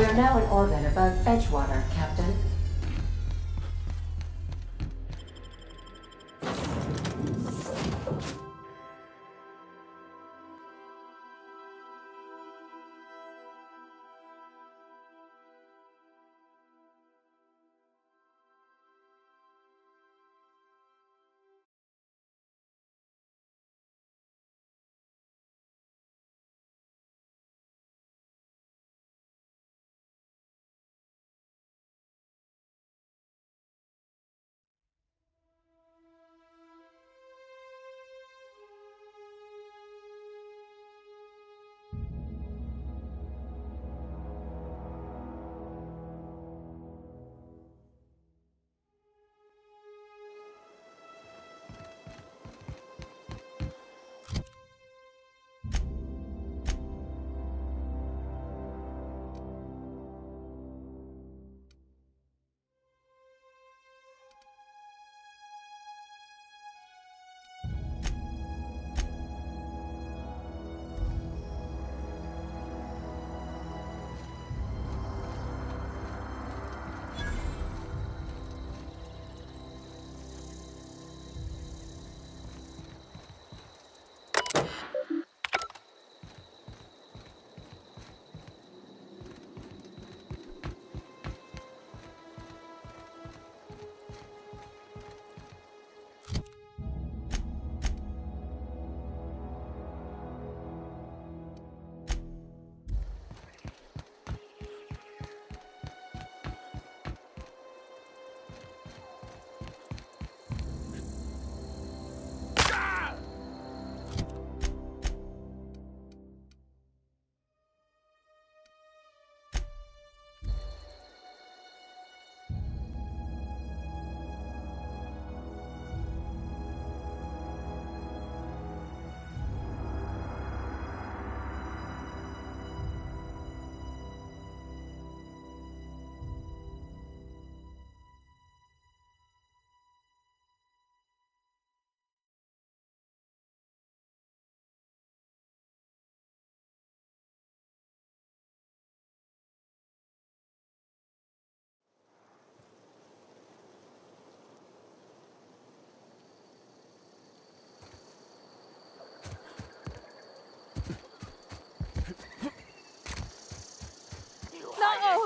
We are now in orbit above Edgewater, Captain.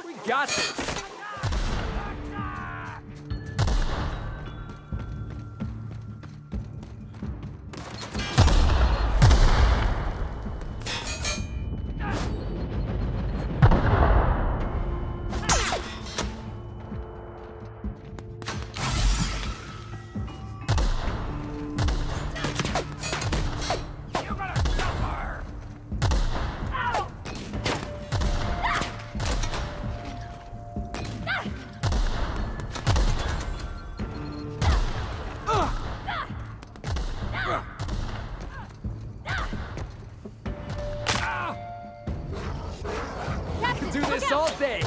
We got this! Do this all day!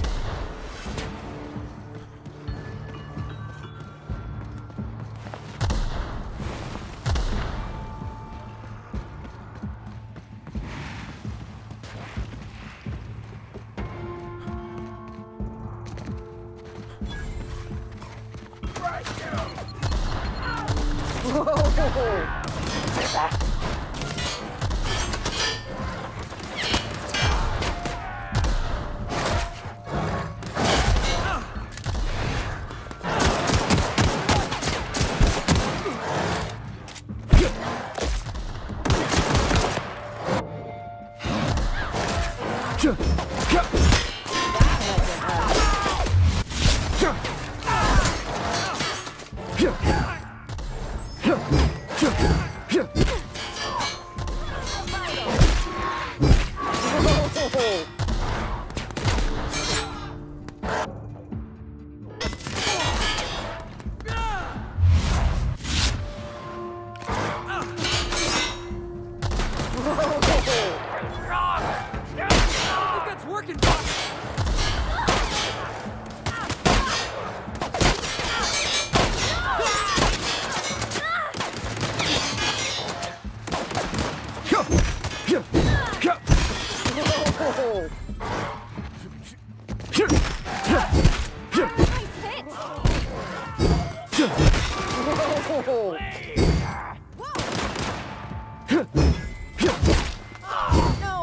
No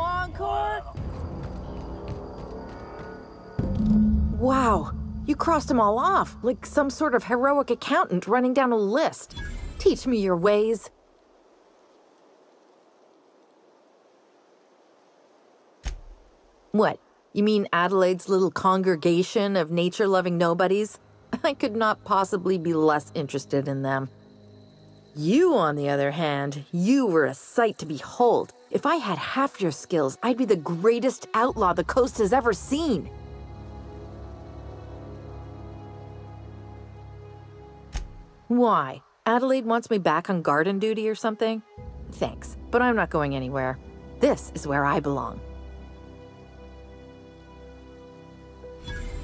encore? Wow, you crossed them all off, like some sort of heroic accountant running down a list. Teach me your ways. What? You mean Adelaide's little congregation of nature-loving nobodies? I could not possibly be less interested in them. You, on the other hand, you were a sight to behold. If I had half your skills, I'd be the greatest outlaw the coast has ever seen. Why? Adelaide wants me back on garden duty or something? Thanks, but I'm not going anywhere. This is where I belong.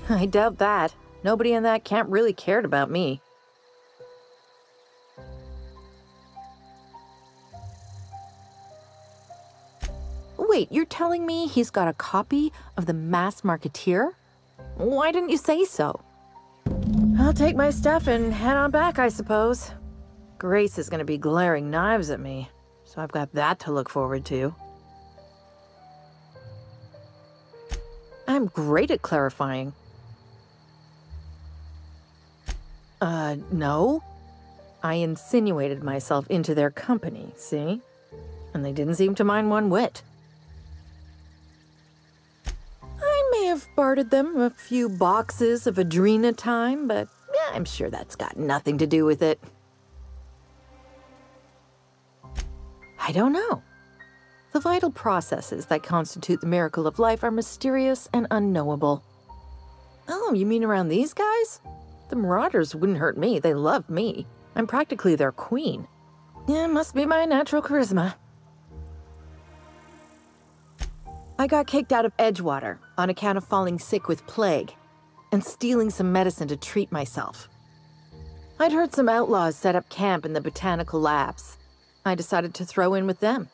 I doubt that. Nobody in that camp really cared about me. Wait, you're telling me he's got a copy of the Mass Marketeer? Why didn't you say so? I'll take my stuff and head on back, I suppose. Grace is going to be glaring knives at me, so I've got that to look forward to. I'm great at clarifying. No. I insinuated myself into their company, see? And they didn't seem to mind one whit. I may have bartered them a few boxes of Adrena time, but I'm sure that's got nothing to do with it. I don't know. The vital processes that constitute the miracle of life are mysterious and unknowable. Oh, you mean around these guys? The Marauders wouldn't hurt me. They love me. I'm practically their queen. Yeah, must be my natural charisma. I got kicked out of Edgewater on account of falling sick with plague and stealing some medicine to treat myself. I'd heard some outlaws set up camp in the botanical labs. I decided to throw in with them,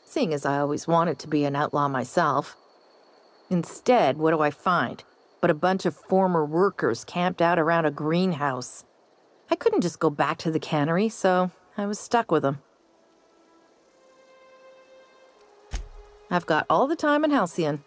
seeing as I always wanted to be an outlaw myself. Instead, what do I find? But a bunch of former workers camped out around a greenhouse. I couldn't just go back to the cannery, so I was stuck with them. I've got all the time in Halcyon.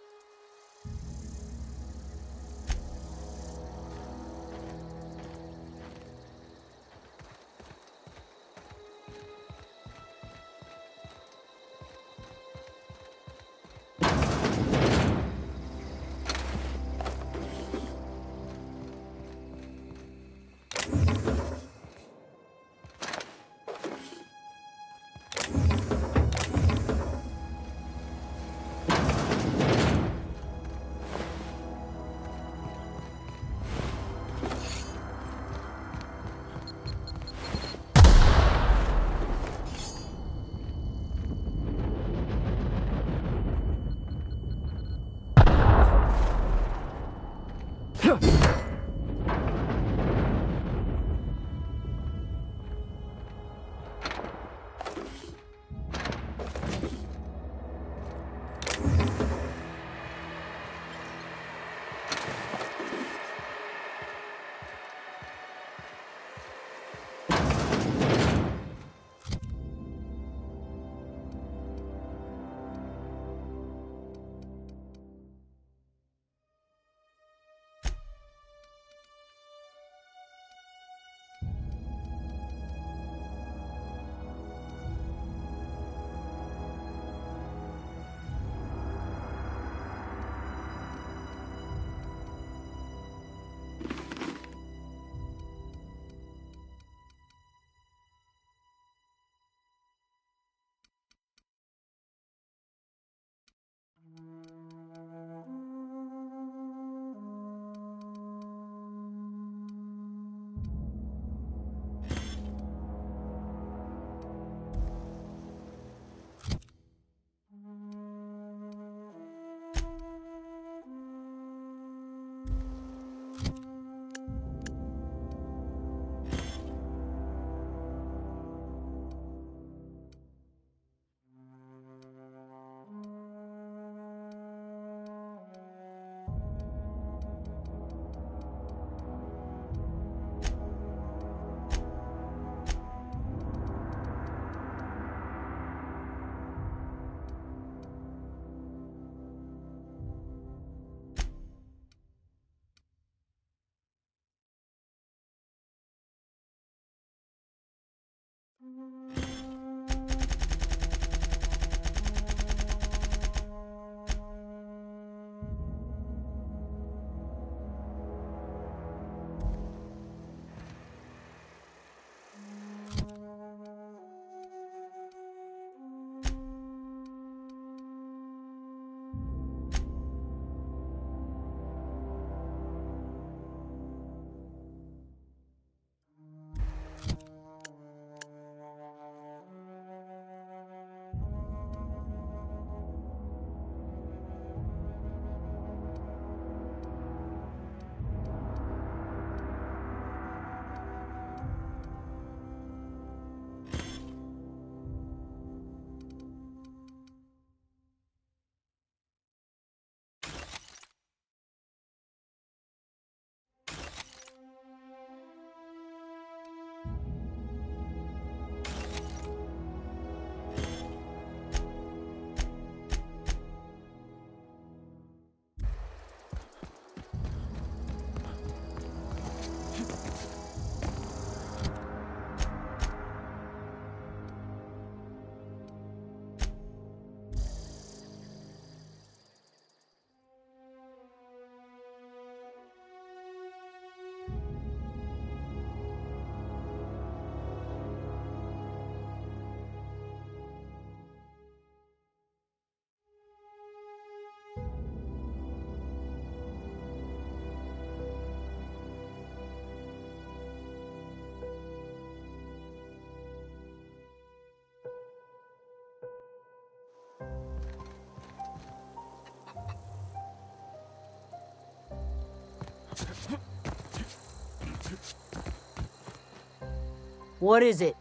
What is it?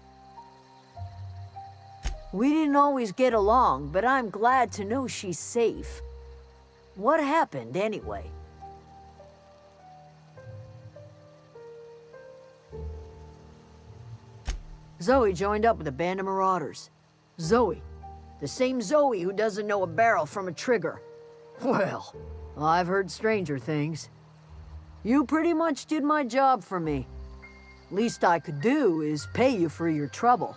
We didn't always get along, but I'm glad to know she's safe. What happened, anyway? Zoe joined up with a band of marauders. Zoe. The same Zoe who doesn't know a barrel from a trigger. Well, I've heard stranger things. You pretty much did my job for me. Least I could do is pay you for your trouble.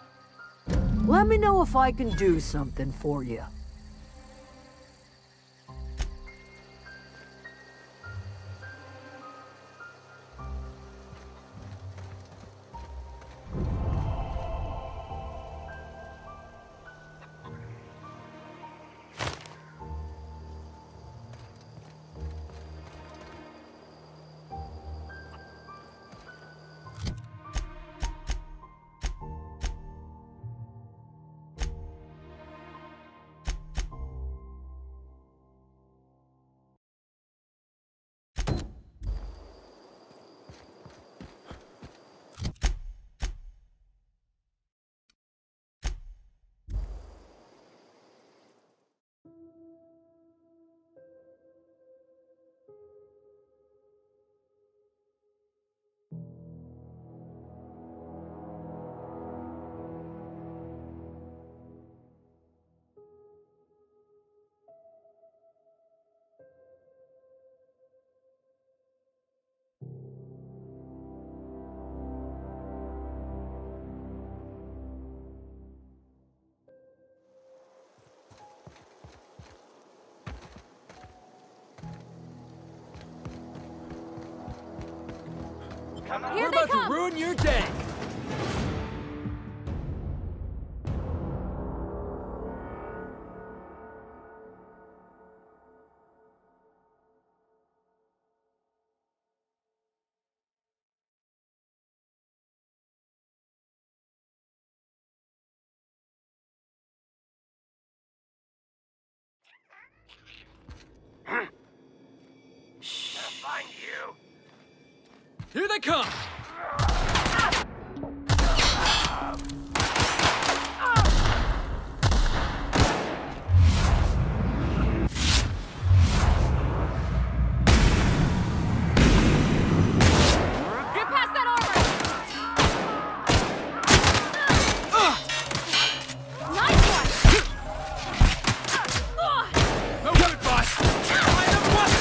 Let me know if I can do something for you. We're about to ruin your day. Shh. I'll find you. Here they come! Get past that armor! Nice one! No good, boss! Line up, boss!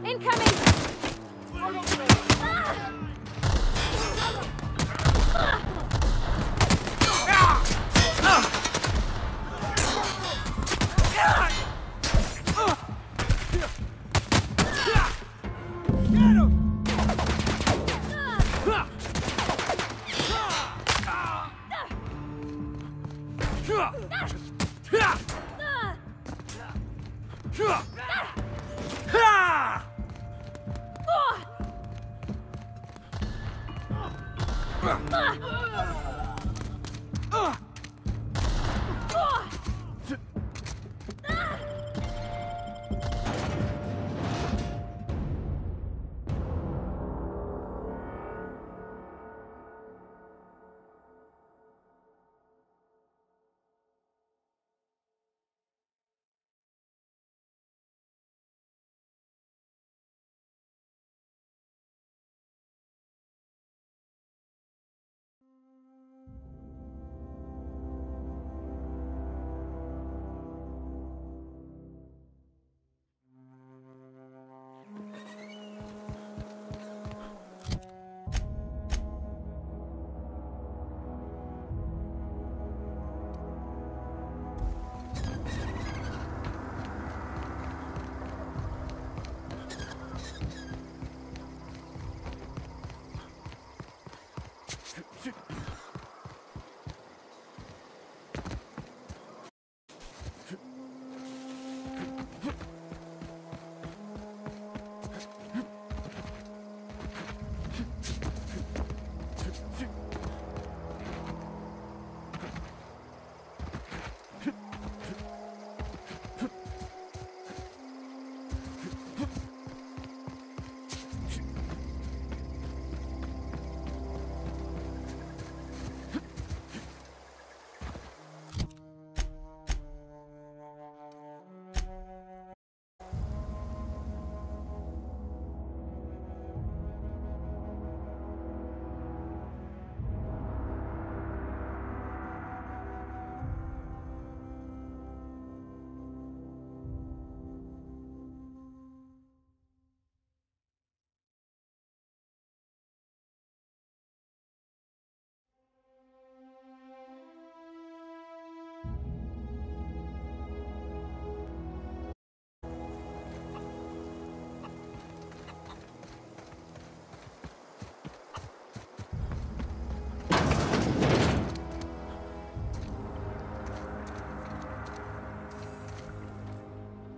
Incoming!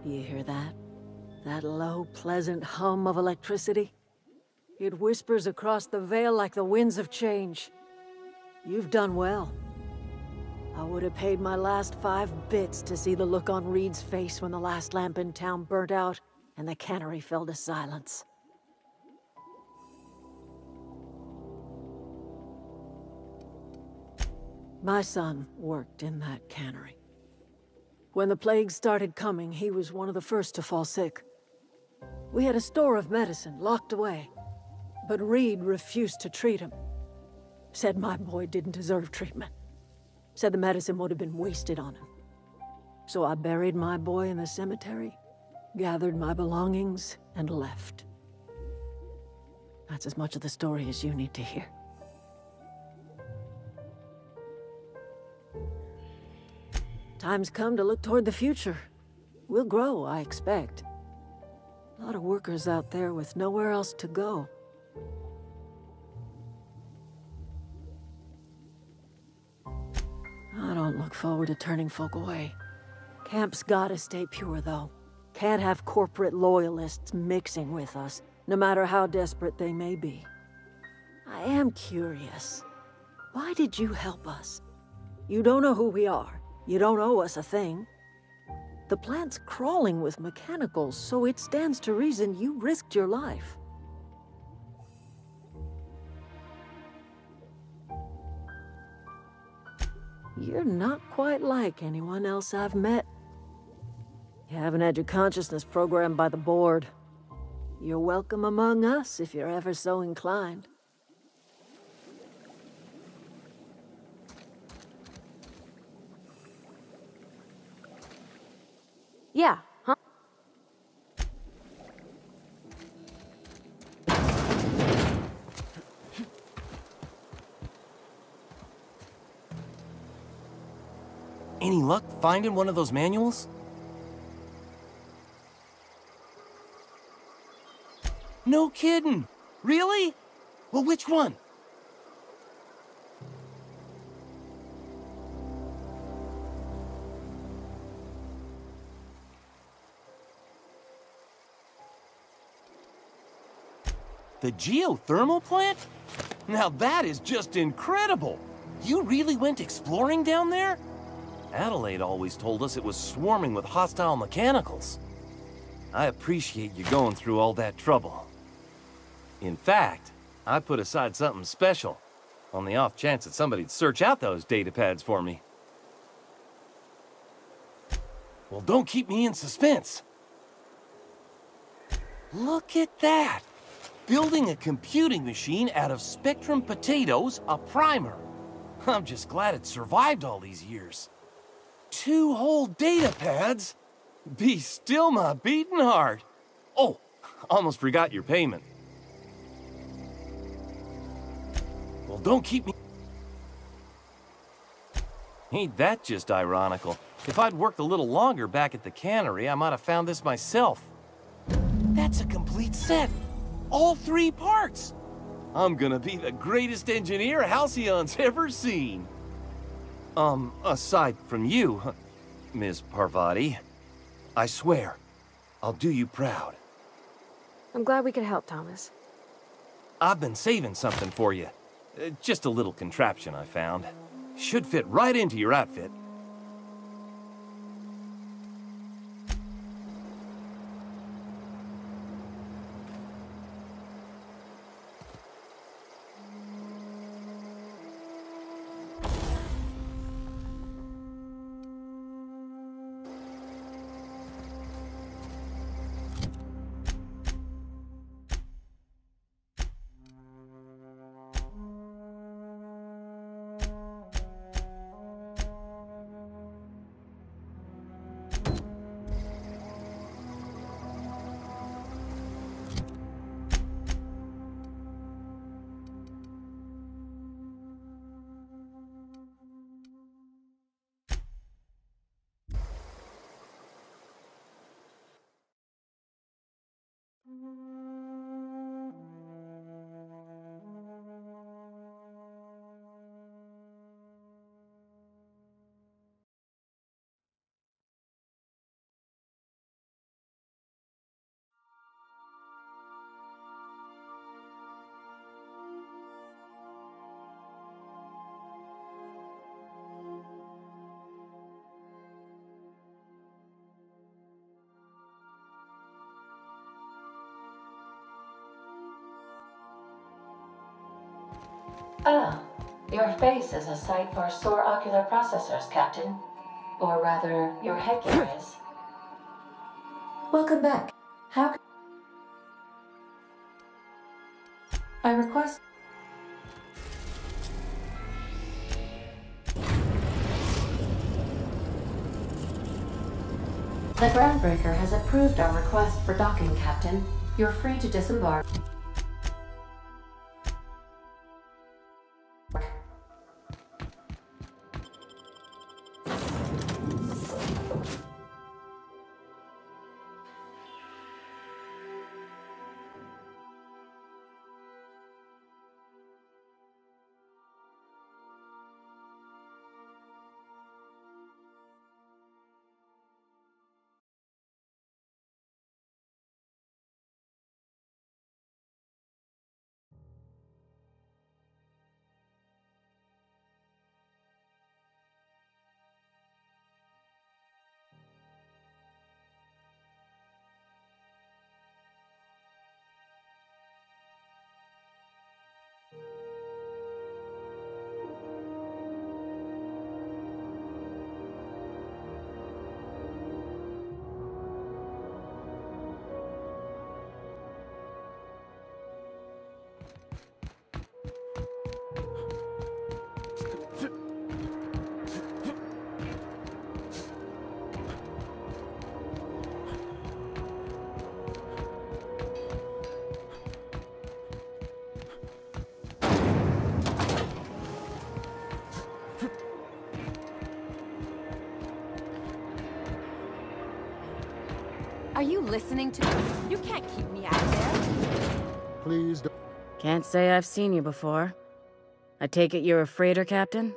You hear that? That low, pleasant hum of electricity? It whispers across the Vale like the winds of change. You've done well. I would have paid my last 5 bits to see the look on Reed's face when the last lamp in town burnt out and the cannery fell to silence. My son worked in that cannery. When the plague started coming, he was one of the first to fall sick. We had a store of medicine locked away, but Reed refused to treat him. Said my boy didn't deserve treatment. Said the medicine would have been wasted on him. So I buried my boy in the cemetery, gathered my belongings, and left. That's as much of the story as you need to hear. Time's come to look toward the future. We'll grow, I expect. A lot of workers out there with nowhere else to go. I don't look forward to turning folk away. Camp's gotta stay pure, though. Can't have corporate loyalists mixing with us, no matter how desperate they may be. I am curious. Why did you help us? You don't know who we are. You don't owe us a thing. The plant's crawling with mechanicals, so it stands to reason you risked your life. You're not quite like anyone else I've met. You haven't had your consciousness programmed by the board. You're welcome among us if you're ever so inclined. Yeah, huh? Any luck finding one of those manuals? No kidding! Really? Well, which one? The geothermal plant? Now that is just incredible! You really went exploring down there? Adelaide always told us it was swarming with hostile mechanicals. I appreciate you going through all that trouble. In fact, I put aside something special, on the off chance that somebody'd search out those data pads for me. Well, don't keep me in suspense. Look at that! Building a computing machine out of Spectrum potatoes, a primer. I'm just glad it survived all these years. 2 whole data pads? Be still my beating heart. Oh, almost forgot your payment. Well, don't keep me... Ain't that just ironical? If I'd worked a little longer back at the cannery, I might have found this myself. That's a complete set. All 3 parts. I'm gonna be the greatest engineer Halcyon's ever seen. Aside from you, Ms. Parvati, I swear, I'll do you proud. I'm glad we could help, Thomas. I've been saving something for you. Just a little contraption I found. Should fit right into your outfit. Ah, your face is a sight for sore ocular processors, Captain. Or rather, your headgear is. Welcome back. How can I request... The groundbreaker has approved our request for docking, Captain. You're free to disembark. Are you listening to me? You can't keep me out there. Please don't. Can't say I've seen you before. I take it you're a freighter captain?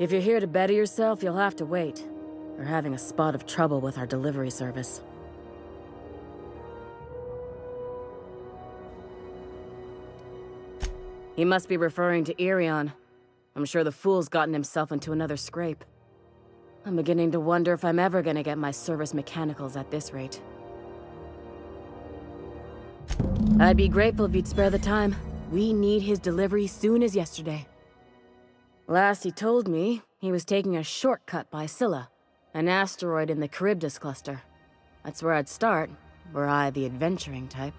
If you're here to better yourself, you'll have to wait. We're having a spot of trouble with our delivery service. He must be referring to Irion. I'm sure the fool's gotten himself into another scrape. I'm beginning to wonder if I'm ever gonna get my service mechanicals at this rate. I'd be grateful if you'd spare the time. We need his delivery soon as yesterday. Last he told me, he was taking a shortcut by Scylla, an asteroid in the Charybdis cluster. That's where I'd start, were I the adventuring type.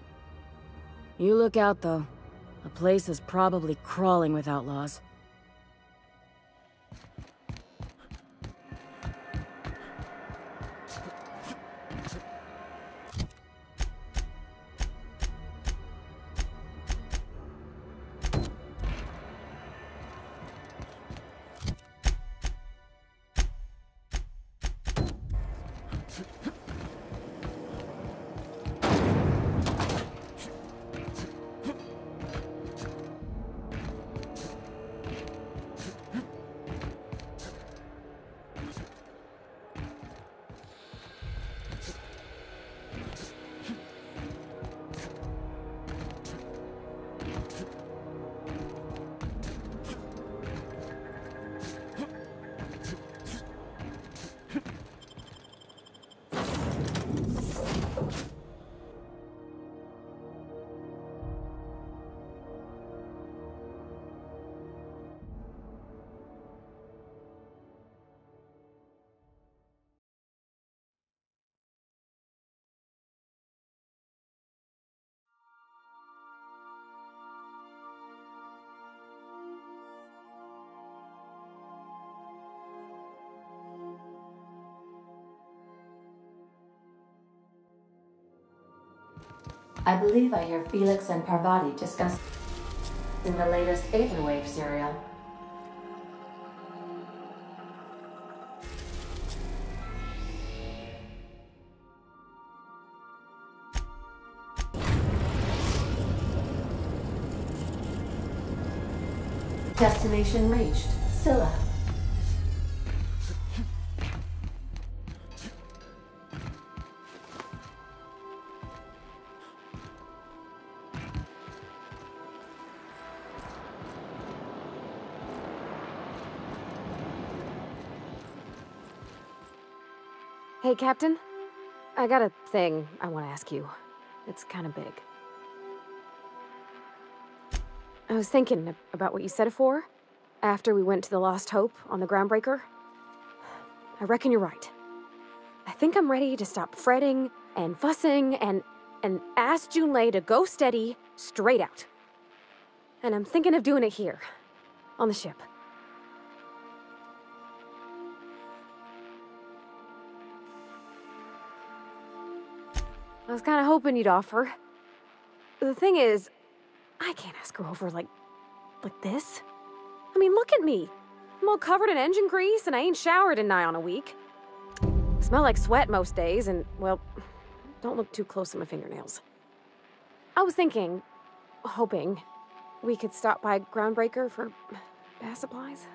You look out, though. The place is probably crawling with outlaws. I believe I hear Felix and Parvati discuss in the latest Aetherwave serial. Destination reached. Scylla. Hey, Captain. I got a thing I want to ask you. It's kind of big. I was thinking about what you said before, after we went to the Lost Hope on the Groundbreaker. I reckon you're right. I think I'm ready to stop fretting and fussing and ask Junlei to go steady, straight out. And I'm thinking of doing it here, on the ship. I was kind of hoping you'd offer. The thing is, I can't ask her over like this. I mean, look at me. I'm all covered in engine grease and I ain't showered in nigh on a week. Smell like sweat most days and, well, don't look too close to my fingernails. I was thinking, hoping, we could stop by Groundbreaker for bath supplies.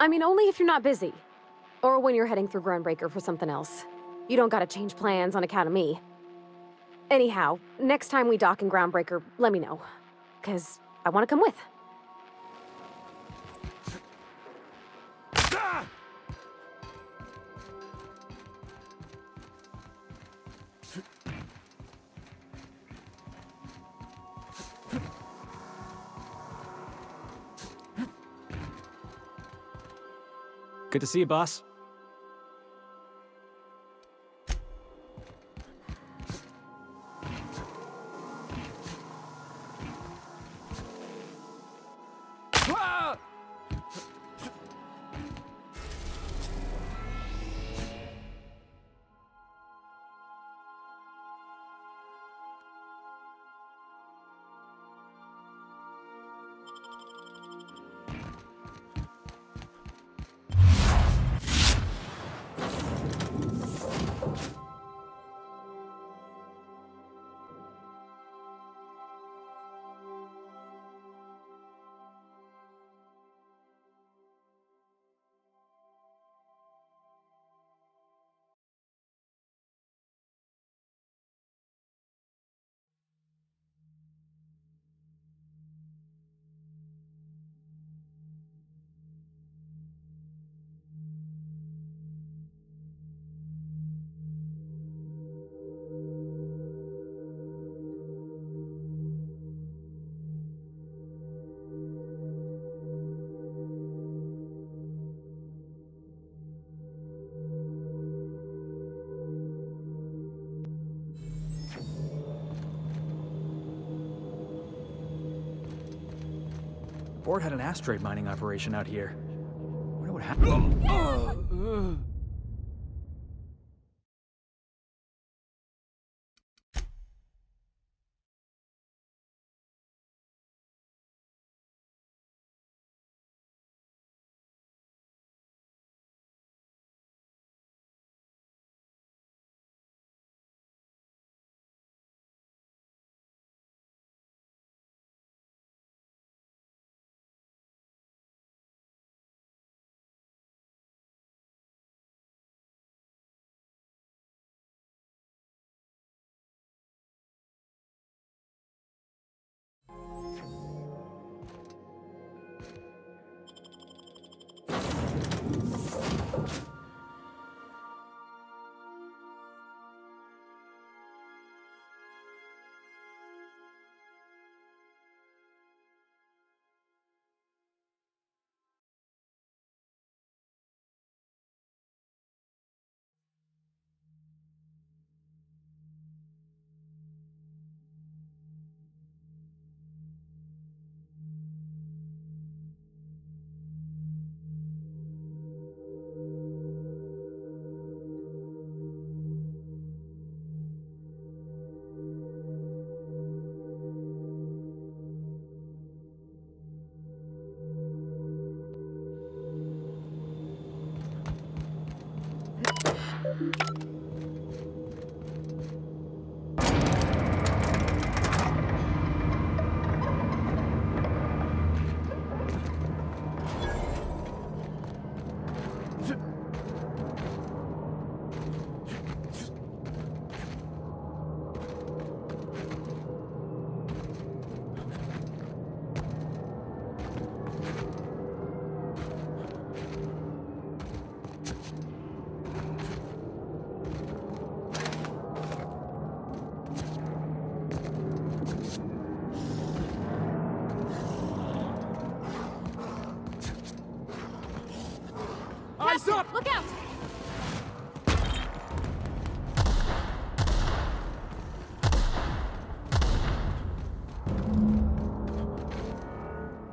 I mean, only if you're not busy. Or when you're heading through Groundbreaker for something else. You don't gotta change plans on account of me. Anyhow, next time we dock in Groundbreaker, let me know. 'Cause I wanna come with. Good to see you, boss. report had an asteroid mining operation out here. Wonder what happened. Eyes up! Look out!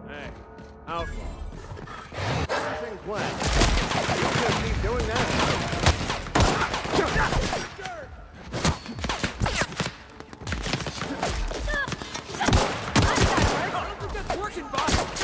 Hey, outlaw. Everything planned. You just keep doing that. That's working, boss!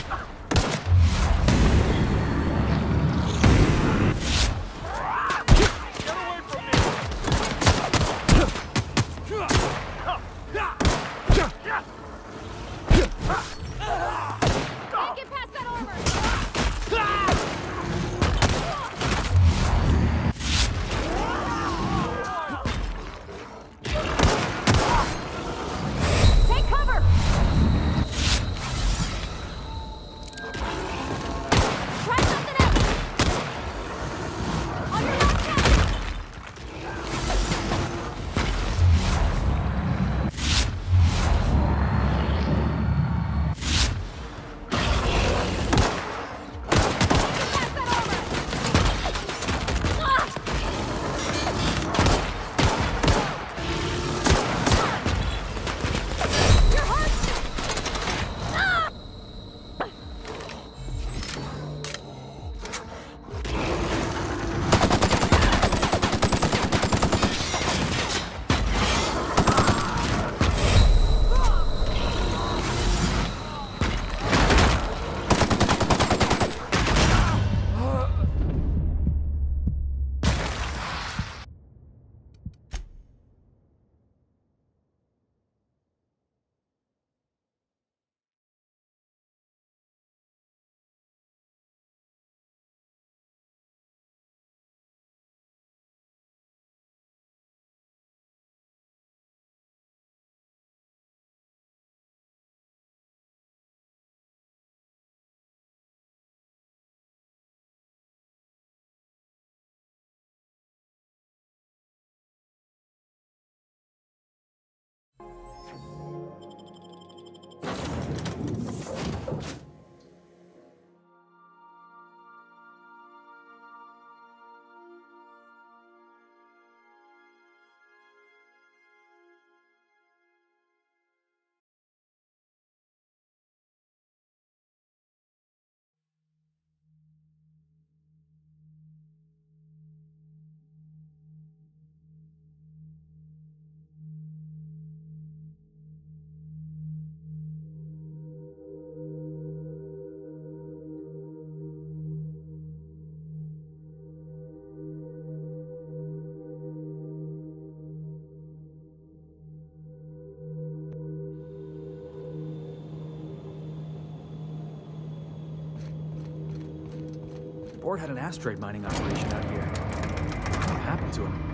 Board had an asteroid mining operation out here. What happened to him?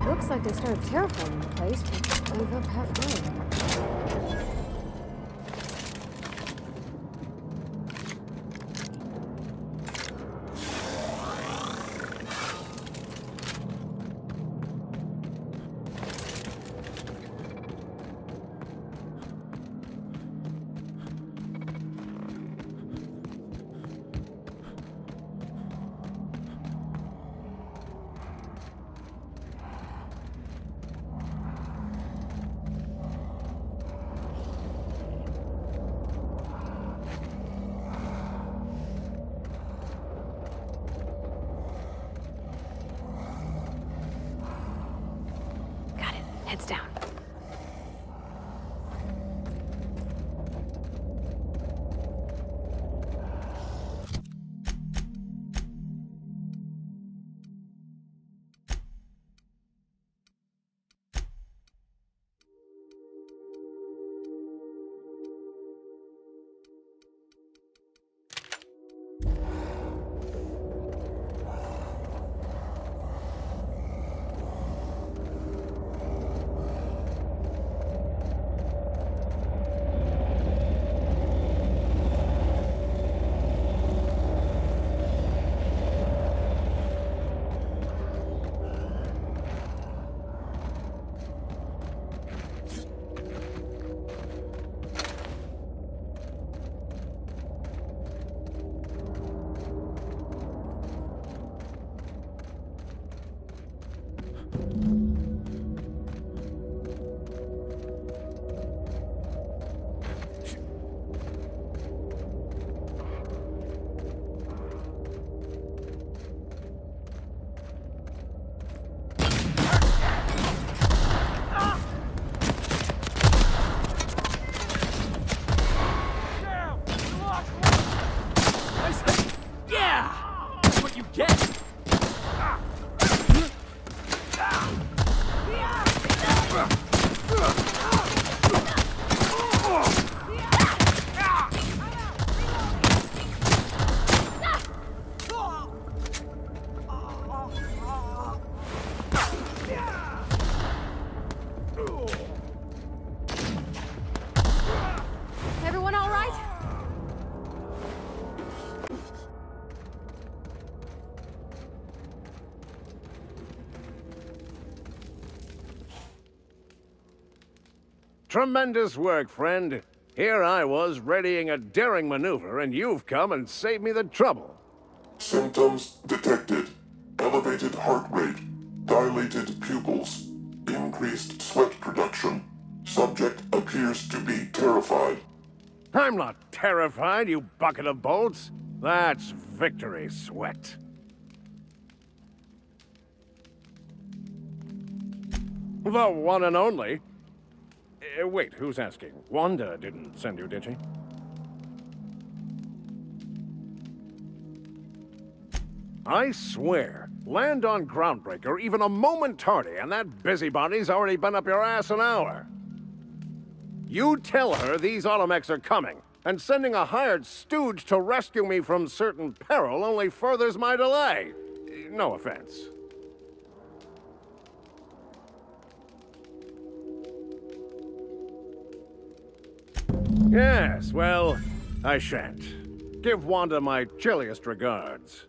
Looks like they started terraforming the place, but gave up halfway. Heads down. Tremendous work, friend. Here I was readying a daring maneuver, and you've come and saved me the trouble. Symptoms detected. Elevated heart rate, dilated pupils, increased sweat production. Subject appears to be terrified. I'm not terrified, you bucket of bolts. That's victory sweat. The one and only. Wait, who's asking? Wanda didn't send you, did she? I swear, land on Groundbreaker even a moment tardy, and that busybody's already been up your ass an hour. You tell her these automechs are coming, and sending a hired stooge to rescue me from certain peril only furthers my delay. No offense. Yes, well, I shan't. Give Wanda my chilliest regards.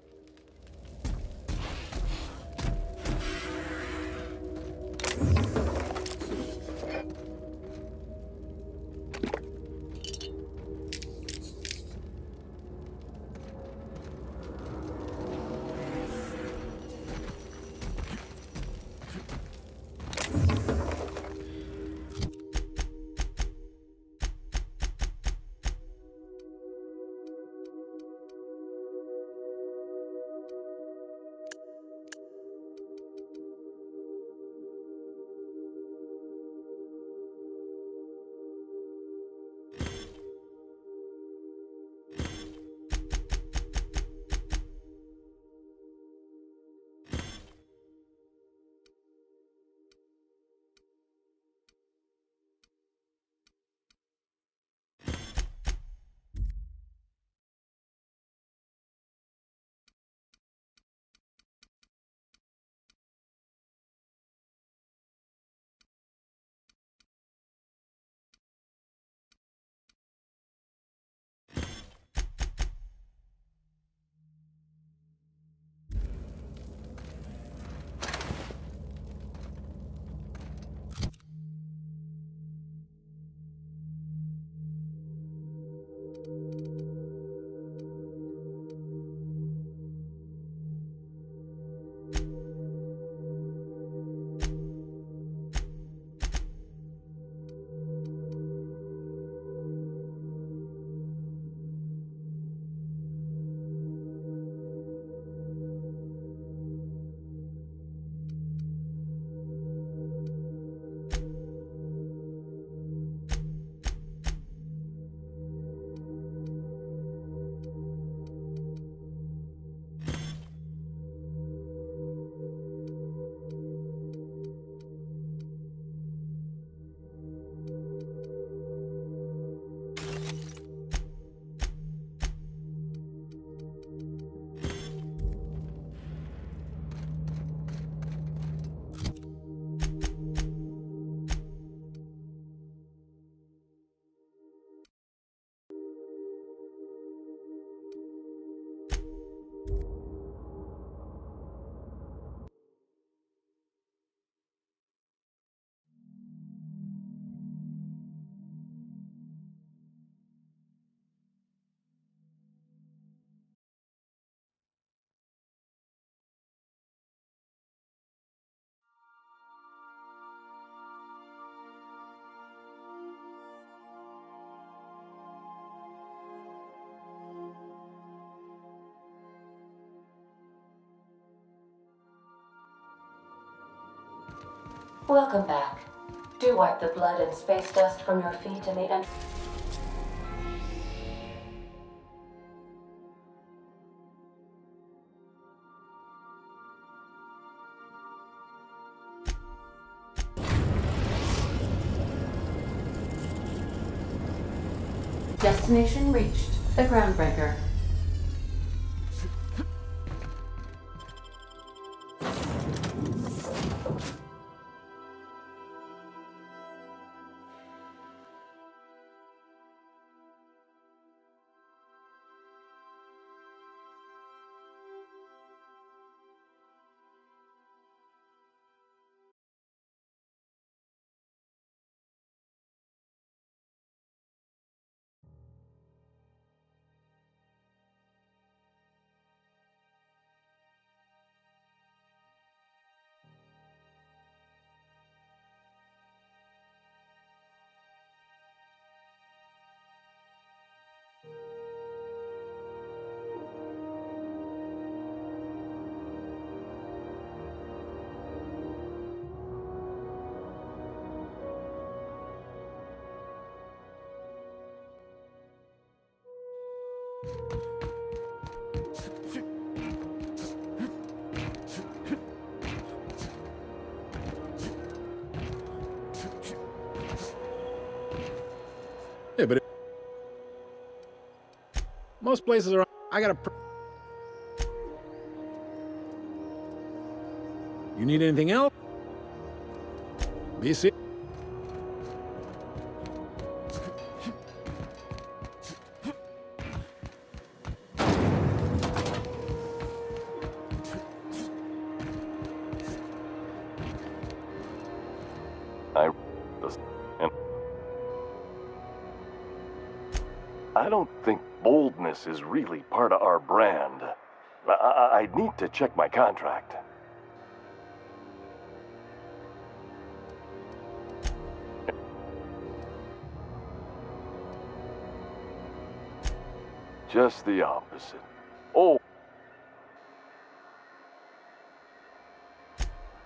Welcome back. Do wipe the blood and space dust from your feet in the end. Destination reached. The Groundbreaker. Yeah, but most places are. I gotta. You need anything else? BC. I don't think boldness is really part of our brand. I'd need to check my contract. Just the opposite. Oh.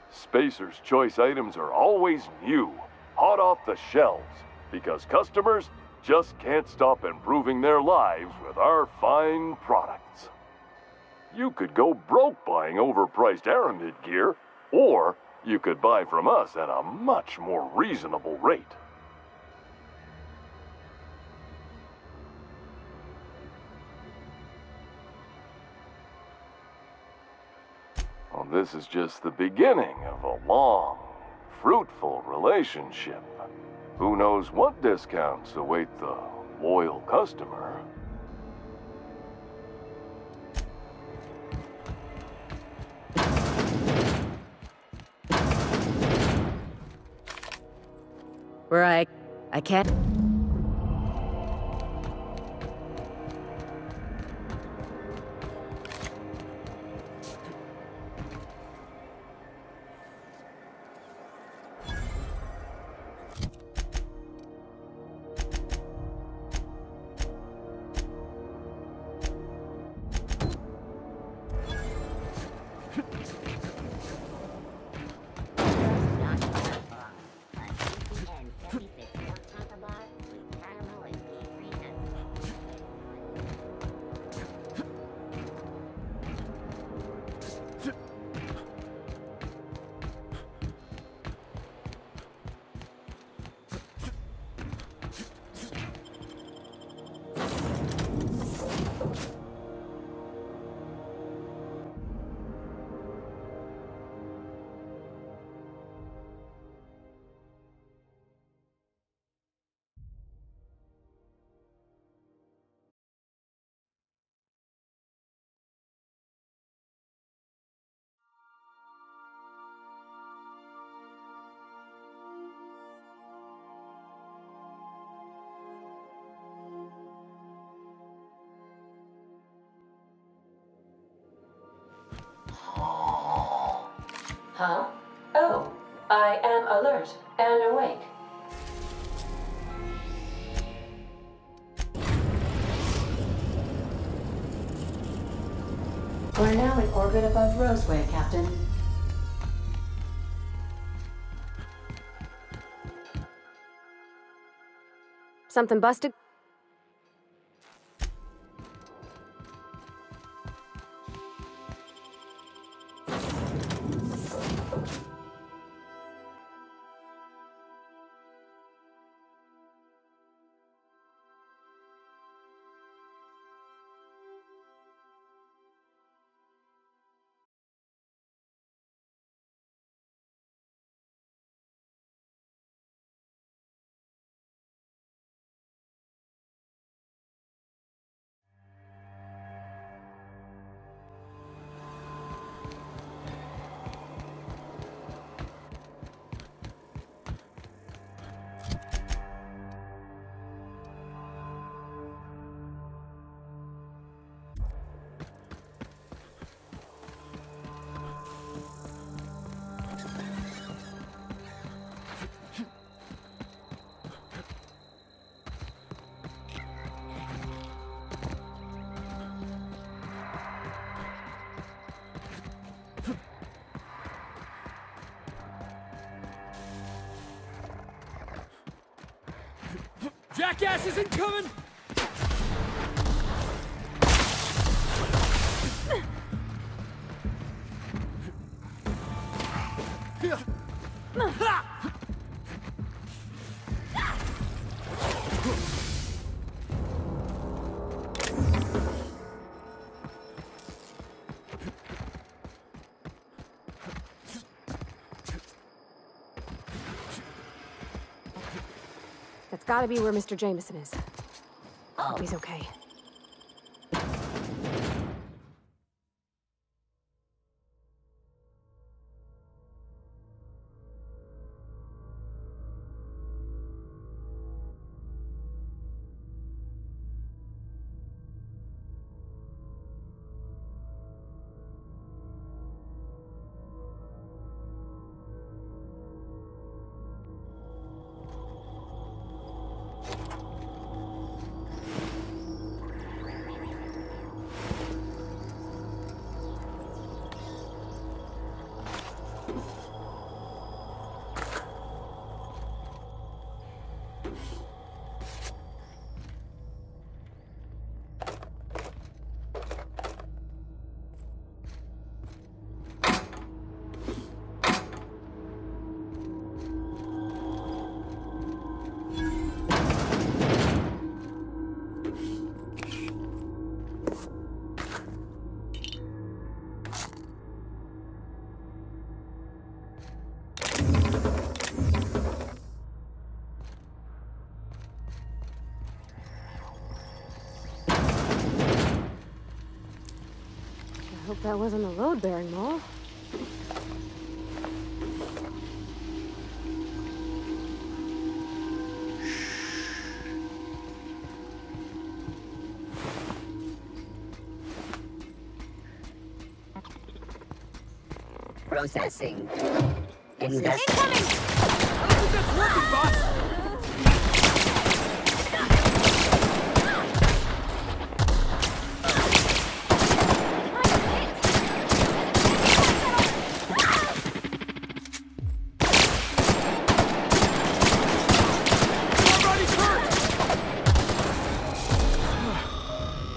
Spacer's Choice items are always new, hot off the shelves, because customers just can't stop improving their lives with our fine products. You could go broke buying overpriced Aramid gear, or you could buy from us at a much more reasonable rate. Well, this is just the beginning of a long, fruitful relationship. Who knows what discounts await the loyal customer? Where I can't. Huh? Oh, I am alert and awake. We're now in orbit above Roseway, Captain. Something busted? Jackass isn't coming! That's gotta be where Mr. Jameson is. Oh, he's okay. I hope that wasn't a load-bearing mall. Processing. Incoming! That's working, boss!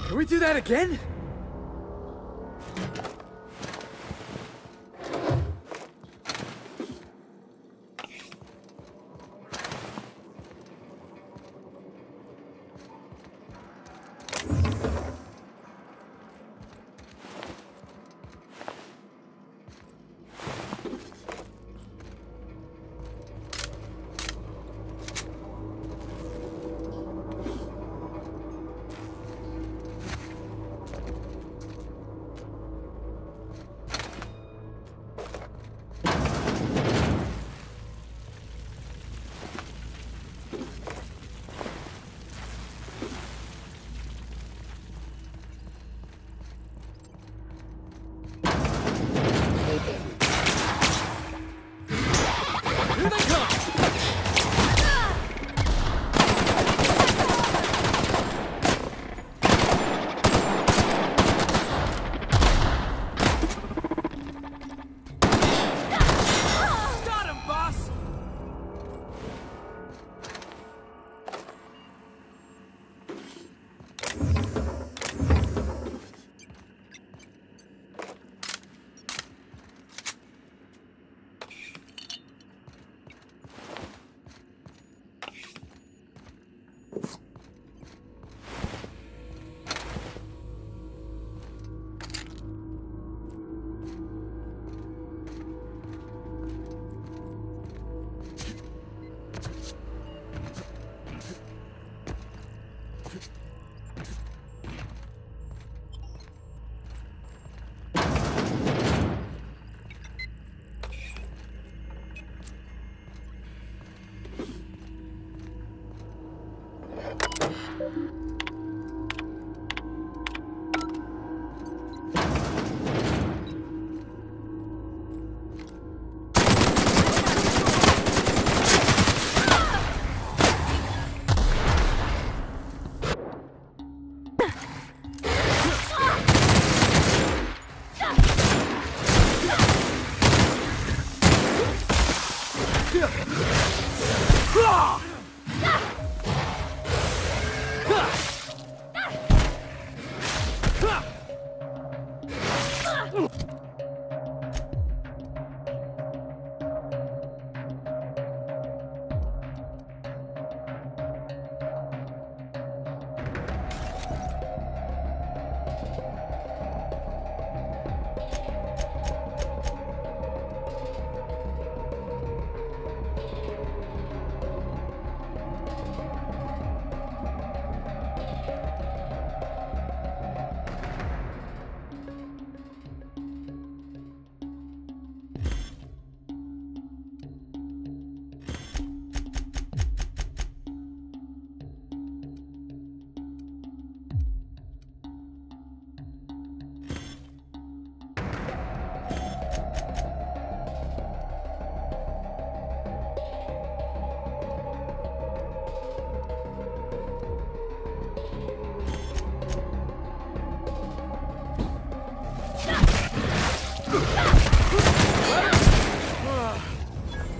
Can we do that again?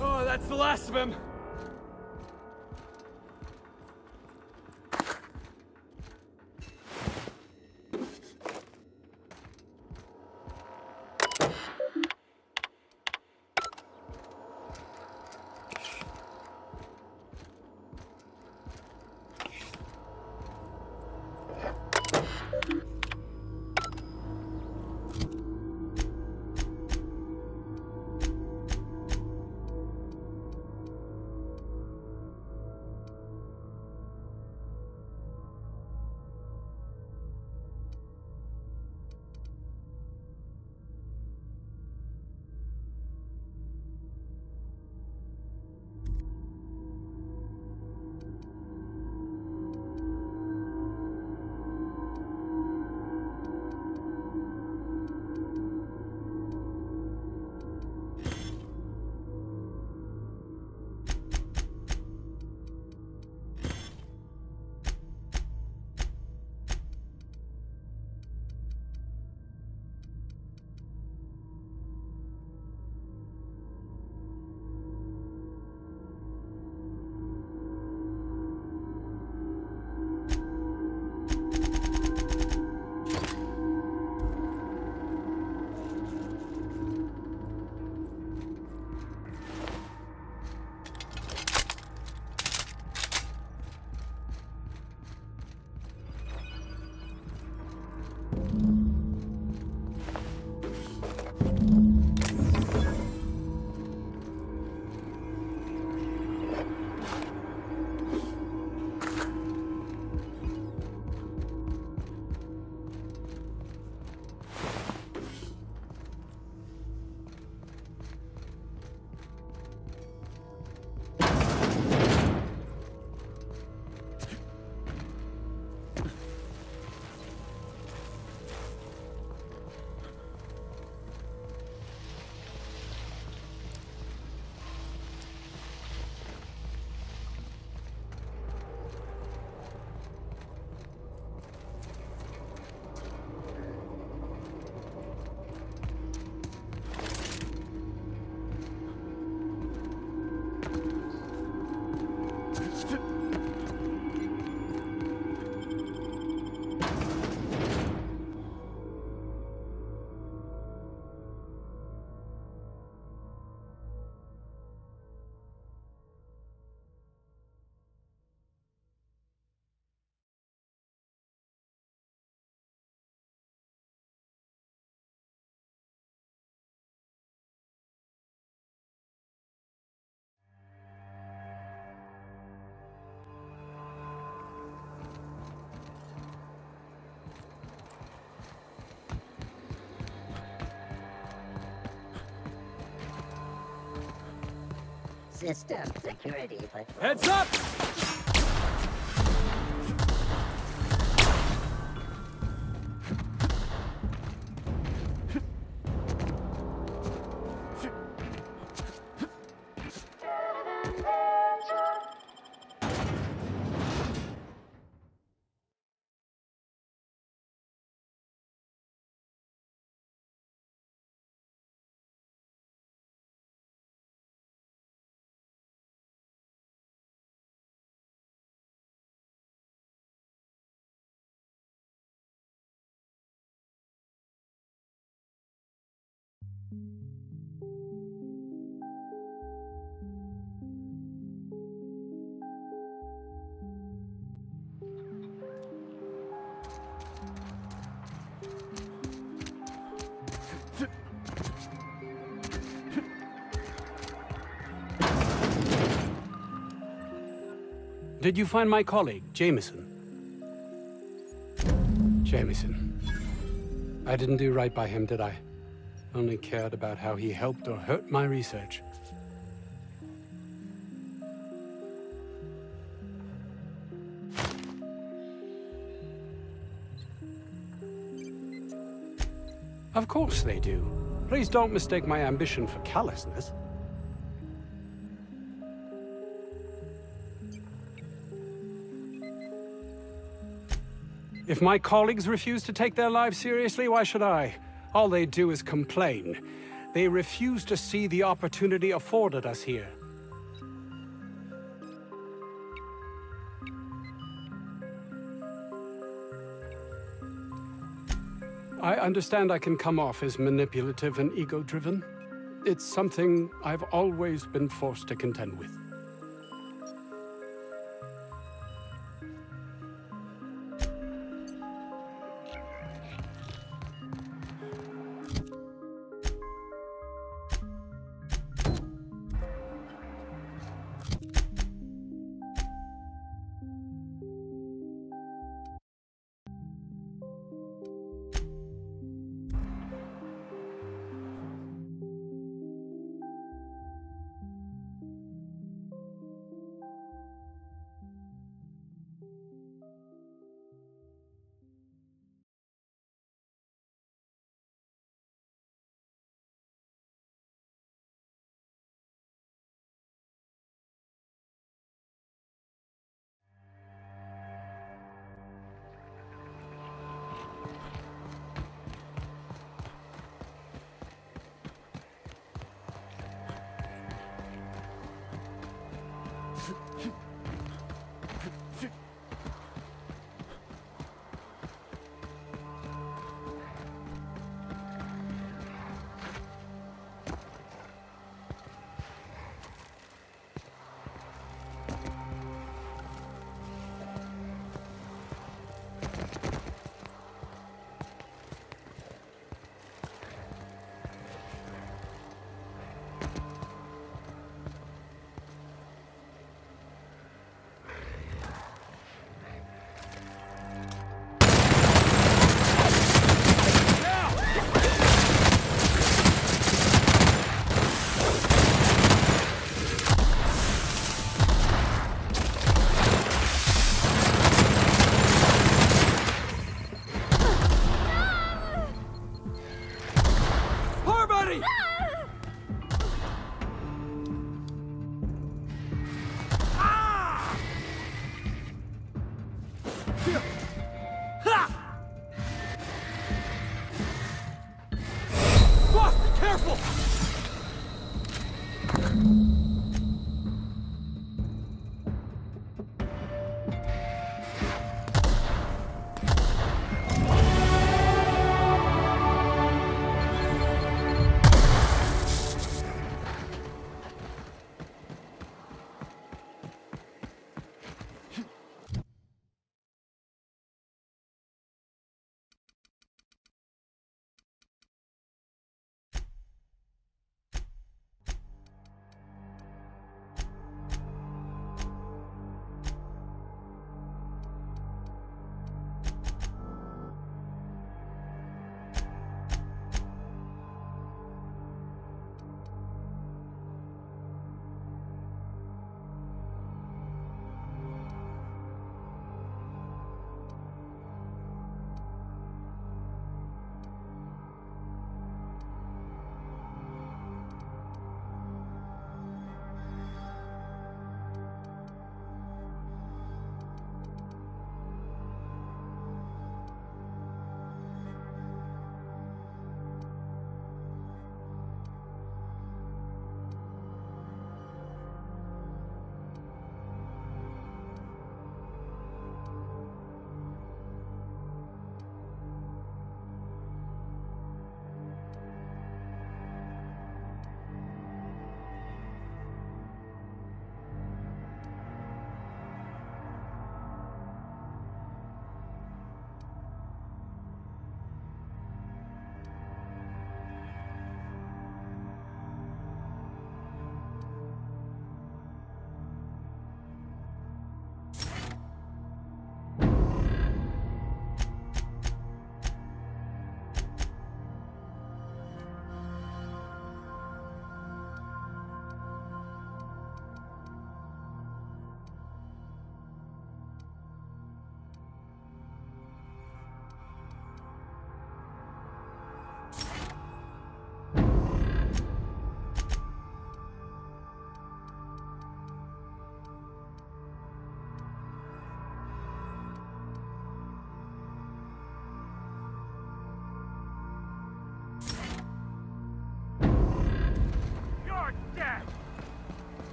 Oh, that's the last of him. System security. Heads up! Did you find my colleague, Jameson? Jameson. I didn't do right by him, did I? Only cared about how he helped or hurt my research. Of course they do. Please don't mistake my ambition for callousness. If my colleagues refuse to take their lives seriously, why should I? All they do is complain. They refuse to see the opportunity afforded us here. I understand I can come off as manipulative and ego-driven. It's something I've always been forced to contend with.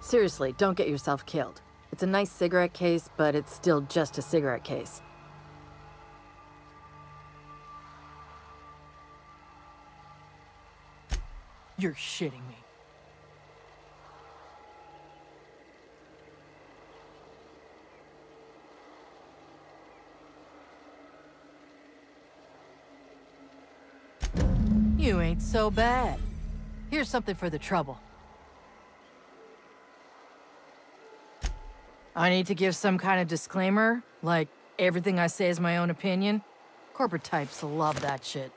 Seriously, don't get yourself killed. It's a nice cigarette case, but it's still just a cigarette case. You're shitting me. You ain't so bad. Here's something for the trouble. I need to give some kind of disclaimer, like everything I say is my own opinion. Corporate types love that shit.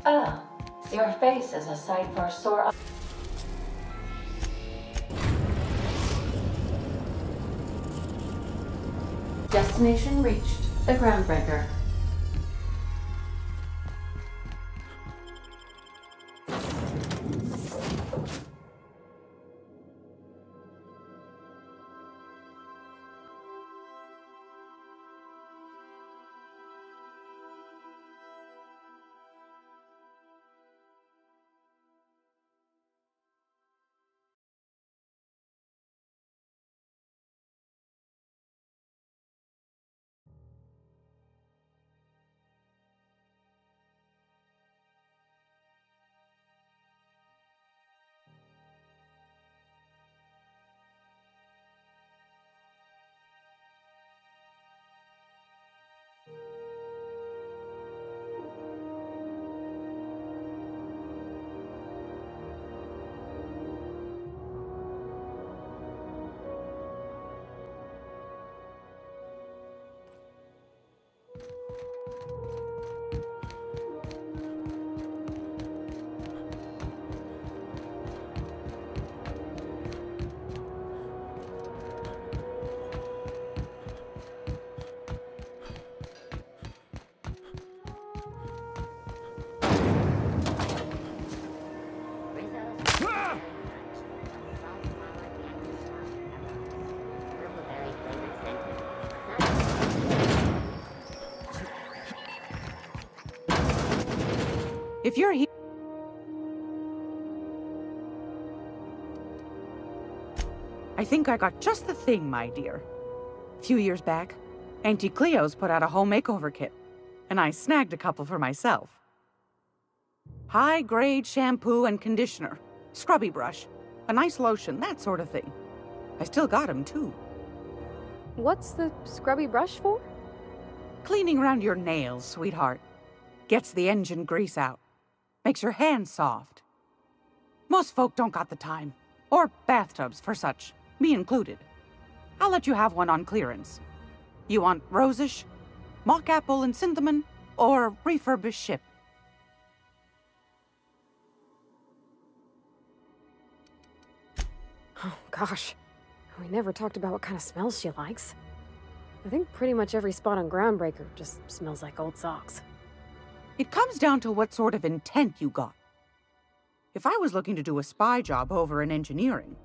Ah, your face is a sight for sore... Destination reached. The Groundbreaker. If you're here... I think I got just the thing, my dear. A few years back, Auntie Cleo's put out a home makeover kit, and I snagged a couple for myself. High-grade shampoo and conditioner, scrubby brush, a nice lotion, that sort of thing. I still got 'em, too. What's the scrubby brush for? Cleaning around your nails, sweetheart. Gets the engine grease out. Makes your hands soft. Most folk don't got the time. Or bathtubs for such, me included. I'll let you have one on clearance. You want rosish, mock apple and cinnamon, or refurbished ship? Oh, gosh. We never talked about what kind of smells she likes. I think pretty much every spot on Groundbreaker just smells like old socks. It comes down to what sort of intent you got. If I was looking to do a spy job over in engineering,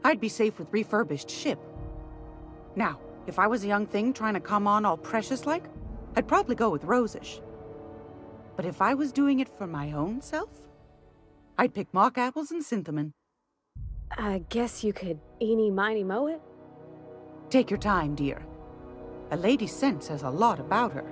I'd be safe with refurbished ship. Now, if I was a young thing trying to come on all precious-like, I'd probably go with rosish. But if I was doing it for my own self, I'd pick mock apples and cinnamon. I guess you could eeny-miny mow it? Take your time, dear. A lady's scent says a lot about her.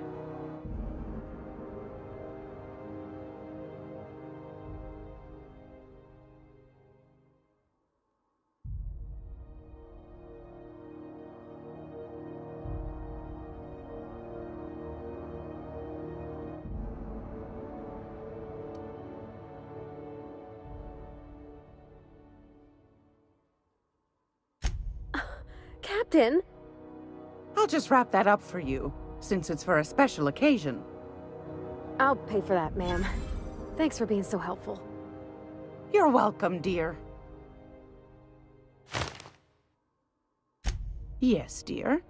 Captain! I'll just wrap that up for you, since it's for a special occasion. I'll pay for that, ma'am. Thanks for being so helpful. You're welcome, dear. Yes, dear.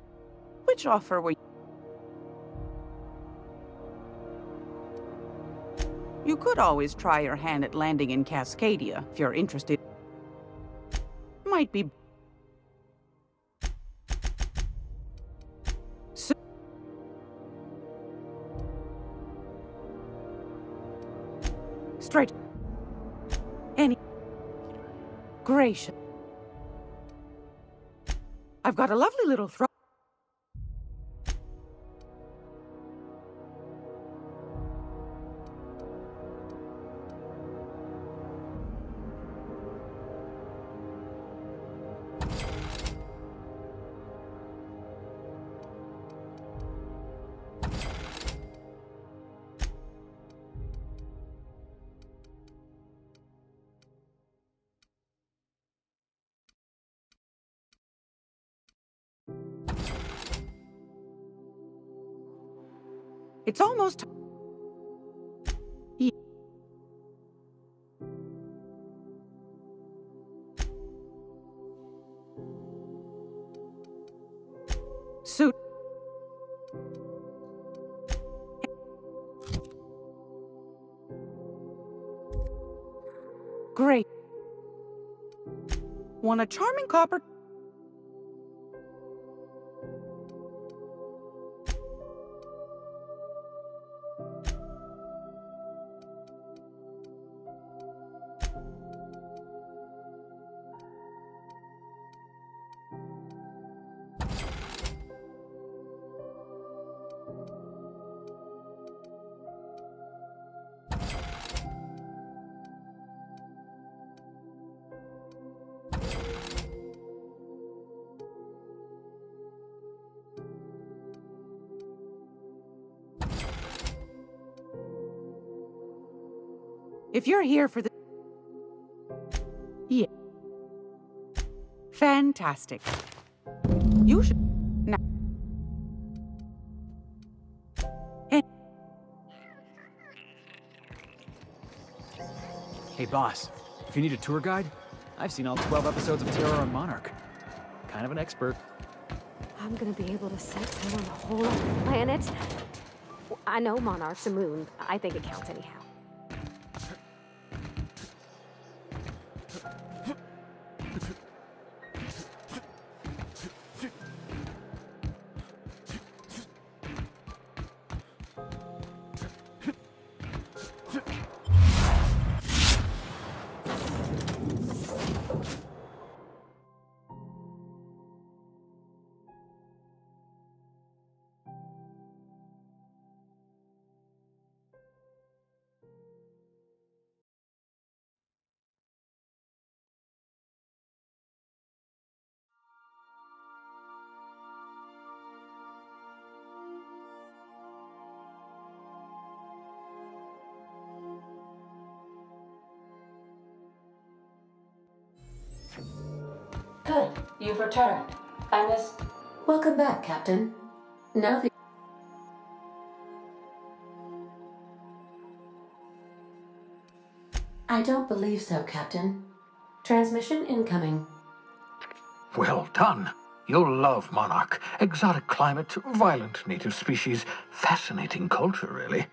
Which offer were you? You could always try your hand at landing in Cascadia, if you're interested. Might be... Straight. Any... Gracious. I've got a lovely little throat. It's almost... Yeah. Suit. Great. Want a charming copper? If you're here for the... Yeah. Fantastic. You should... Now... Hey, boss. If you need a tour guide, I've seen all 12 episodes of Terror on Monarch. Kind of an expert. I'm gonna be able to set sail on a whole other planet. I know Monarch's a moon. I think it counts anyhow. Good. You've returned. I missed... Welcome back, Captain. Now that... I don't believe so, Captain. Transmission incoming. Well done. You'll love Monarch. Exotic climate, violent native species, fascinating culture, really.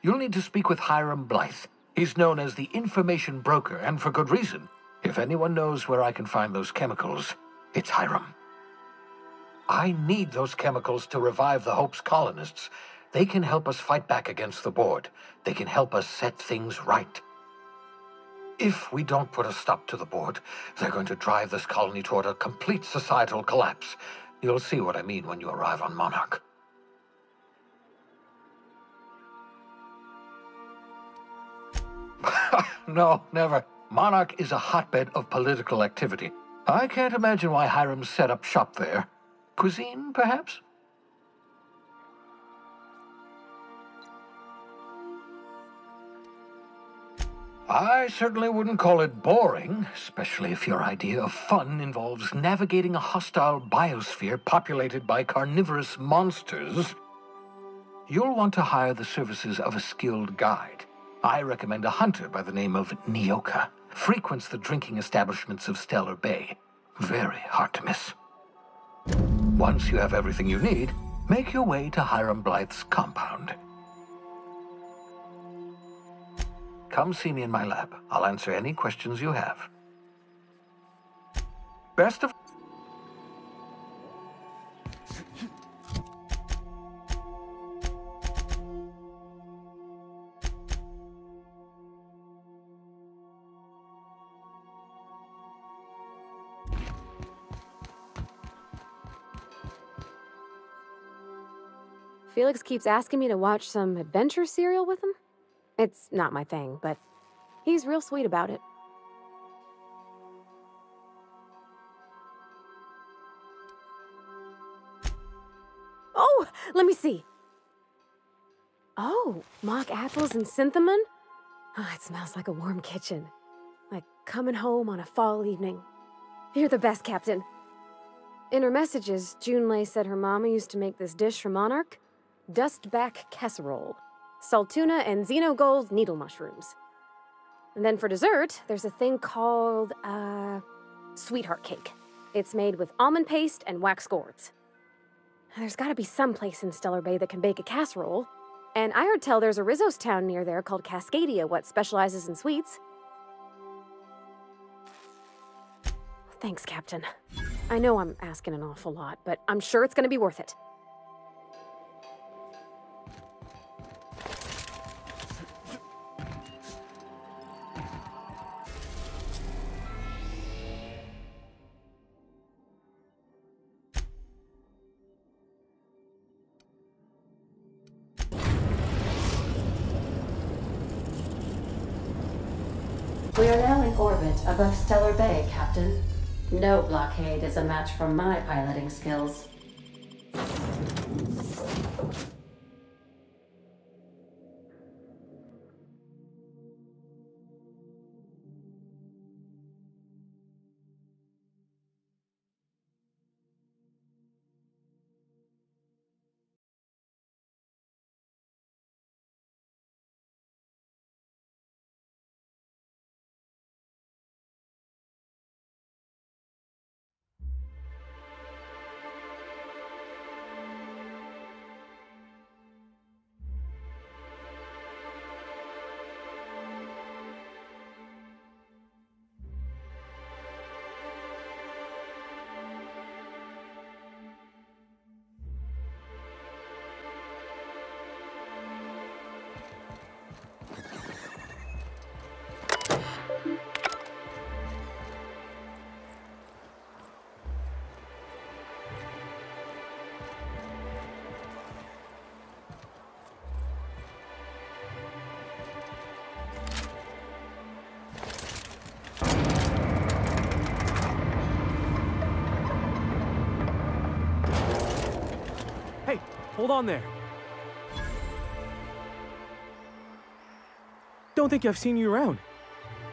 You'll need to speak with Hiram Blythe. He's known as the information broker, and for good reason. If anyone knows where I can find those chemicals, it's Hiram. I need those chemicals to revive the Hope's colonists. They can help us fight back against the Board. They can help us set things right. If we don't put a stop to the Board, they're going to drive this colony toward a complete societal collapse. You'll see what I mean when you arrive on Monarch. No, never. Monarch is a hotbed of political activity. I can't imagine why Hiram set up shop there. Cuisine, perhaps? I certainly wouldn't call it boring, especially if your idea of fun involves navigating a hostile biosphere populated by carnivorous monsters. You'll want to hire the services of a skilled guide. I recommend a hunter by the name of Nyoka. Frequents the drinking establishments of Stellar Bay. Very hard to miss. Once you have everything you need, make your way to Hiram Blythe's compound. Come see me in my lab. I'll answer any questions you have. Best of... Felix keeps asking me to watch some adventure serial with him. It's not my thing, but he's real sweet about it. Oh, let me see. Oh, mock apples and cinnamon? Oh, it smells like a warm kitchen. Like coming home on a fall evening. You're the best, Captain. In her messages, Junlei said her mama used to make this dish for Monarch. Dustback casserole. Saltuna and xenogold needle mushrooms. And then for dessert, there's a thing called, sweetheart cake. It's made with almond paste and wax gourds. There's gotta be some place in Stellar Bay that can bake a casserole. And I heard tell there's a Rizzo's town near there called Cascadia, what specializes in sweets. Thanks, Captain. I know I'm asking an awful lot, but I'm sure it's gonna be worth it. We are now in orbit above Stellar Bay, Captain. No blockade is a match for my piloting skills. Hold on there. Don't think I've seen you around.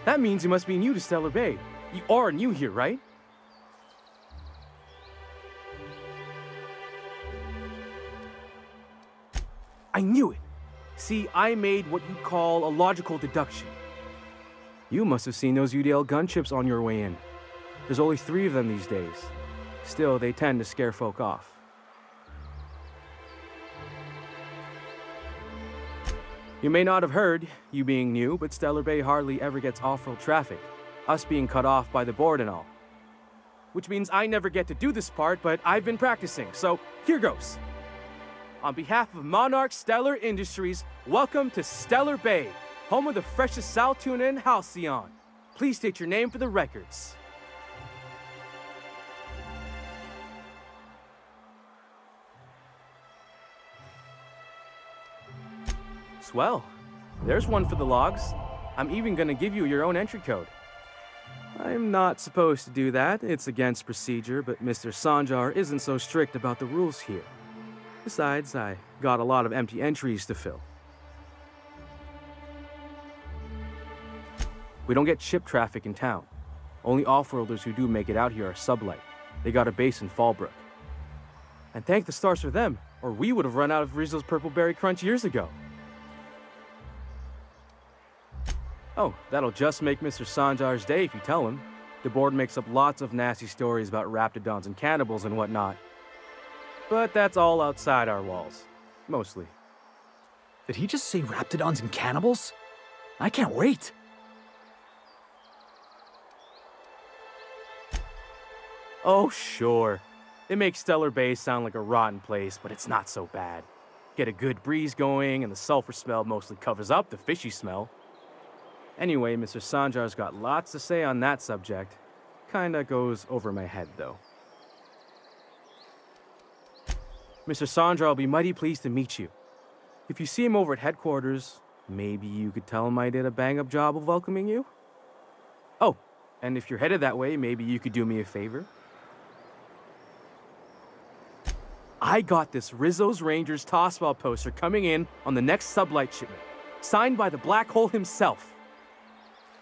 That means you must be new to Stellar Bay. You are new here, right? I knew it. See, I made what you'd call a logical deduction. You must have seen those UDL gunships on your way in. There's only 3 of them these days. Still, they tend to scare folk off. You may not have heard, you being new, but Stellar Bay hardly ever gets off-road traffic, us being cut off by the board and all. Which means I never get to do this part, but I've been practicing, so here goes. On behalf of Monarch Stellar Industries, welcome to Stellar Bay, home of the freshest sal tuna and halcyon. Please state your name for the records. Swell. There's one for the logs. I'm even gonna give you your own entry code. I'm not supposed to do that. It's against procedure, but Mr. Sanjar isn't so strict about the rules here. Besides, I got a lot of empty entries to fill. We don't get ship traffic in town. Only off-worlders who do make it out here are sublight. They got a base in Fallbrook. And thank the stars for them, or we would have run out of Rizzo's Purple Berry Crunch years ago. Oh, that'll just make Mr. Sanjar's day if you tell him. The board makes up lots of nasty stories about raptidons and cannibals and whatnot. But that's all outside our walls. Mostly. Did he just say raptidons and cannibals? I can't wait. Oh, sure. It makes Stellar Bay sound like a rotten place, but it's not so bad. Get a good breeze going, and the sulfur smell mostly covers up the fishy smell. Anyway, Mr. Sanjar's got lots to say on that subject. Kinda goes over my head, though. Mr. Sanjar will be mighty pleased to meet you. If you see him over at headquarters, maybe you could tell him I did a bang-up job of welcoming you? Oh, and if you're headed that way, maybe you could do me a favor? I got this Rizzo's Rangers Tossball poster coming in on the next sublight shipment, signed by the Black Hole himself.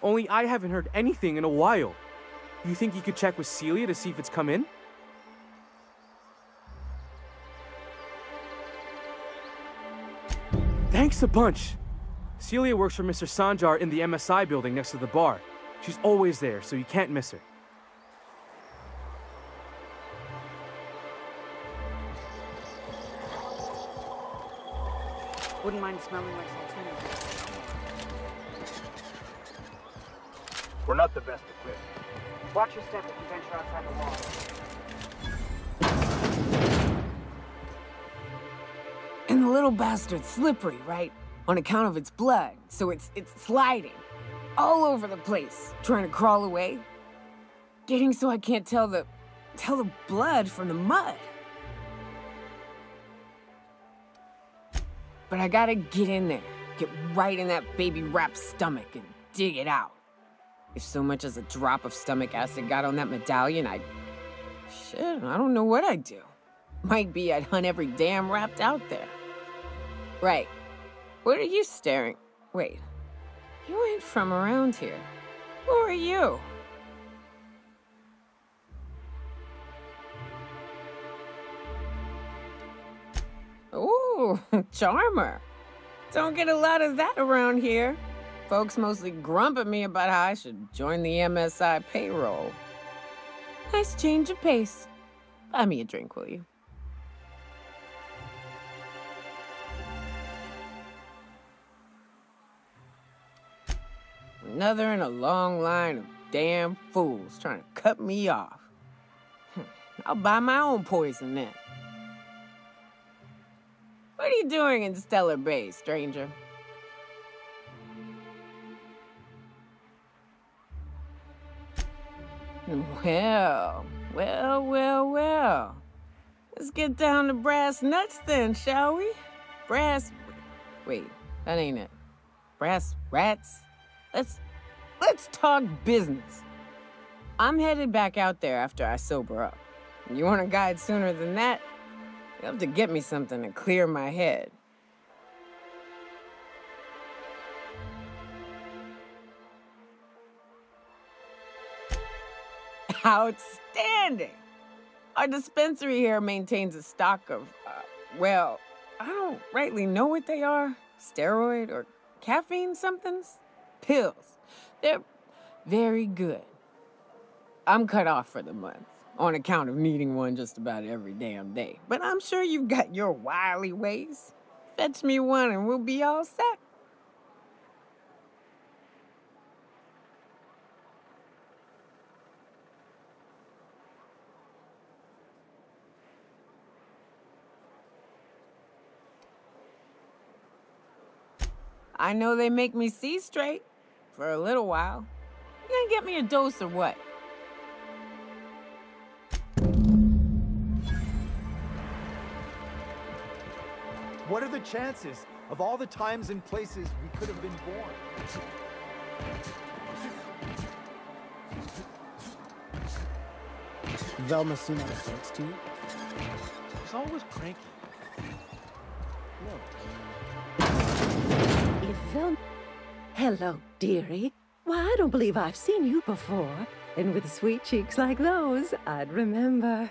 Only I haven't heard anything in a while. You think you could check with Celia to see if it's come in? Thanks a bunch. Celia works for Mr. Sanjar in the MSI building next to the bar. She's always there, so you can't miss her. Wouldn't mind smelling like saltine. We're not the best equipped. Watch your step if you venture outside the wall. And the little bastard's slippery, right? On account of its blood, so it's sliding. All over the place, trying to crawl away. Getting so I can't tell the blood from the mud. But I gotta get in there, get right in that baby rap's stomach and dig it out. If so much as a drop of stomach acid got on that medallion, I don't know what I'd do. Might be I'd hunt every damn rapt out there. Right. What are you staring? Wait. You ain't from around here. Who are you? Ooh, charmer. Don't get a lot of that around here. Folks mostly grump at me about how I should join the MSI payroll. Nice change of pace. Buy me a drink, will you? Another in a long line of damn fools trying to cut me off. I'll buy my own poison then. What are you doing in Stellar Bay, stranger? Well. Let's get down to brass nuts then, shall we? Wait, that ain't it. Brass rats? Let's talk business. I'm headed back out there after I sober up. You want a guide sooner than that? You'll have to get me something to clear my head. Outstanding! Our dispensary here maintains a stock of, well, I don't rightly know what they are. Steroid or caffeine somethings? Pills. They're very good. I'm cut off for the month, on account of needing one just about every damn day. But I'm sure you've got your wily ways. Fetch me one and we'll be all set. I know they make me see straight for a little while. You gonna get me a dose or what? What are the chances of all the times and places we could have been born? Velma seen how it starts too? She's always cranky. Hello, dearie. Why, I don't believe I've seen you before. And with sweet cheeks like those, I'd remember.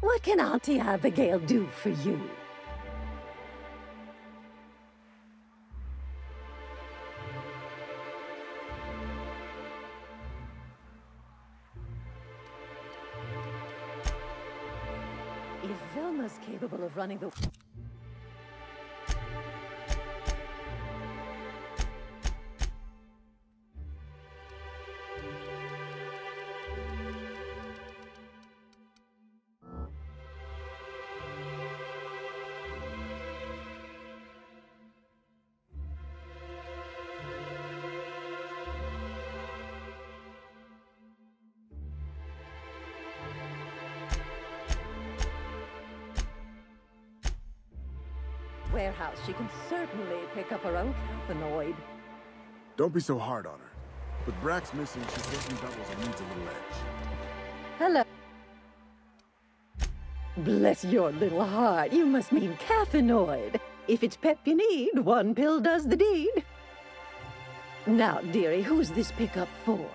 What can Auntie Abigail do for you? If Velma's capable of running the... warehouse, she can certainly pick up her own caffeinoid. Don't be so hard on her. With Brack's missing, she's working doubles and needs a little edge. Hello. Bless your little heart, you must mean caffeinoid. If it's pep you need, one pill does the deed. Now, dearie, who's this pickup for?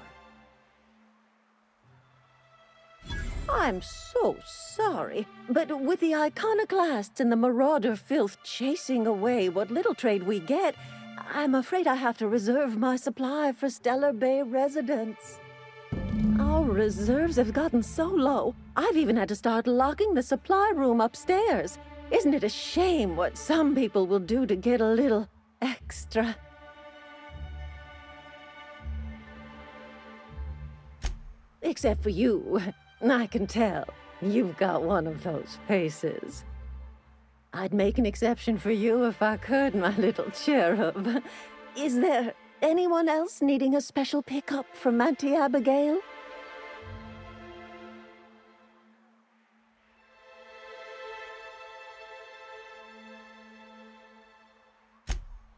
I'm so sorry, but with the iconoclasts and the marauder filth chasing away what little trade we get, I'm afraid I have to reserve my supply for Stellar Bay residents. Our reserves have gotten so low, I've even had to start locking the supply room upstairs. Isn't it a shame what some people will do to get a little extra? Except for you. I can tell. You've got one of those faces. I'd make an exception for you if I could, my little cherub. Is there anyone else needing a special pickup from Auntie Abigail?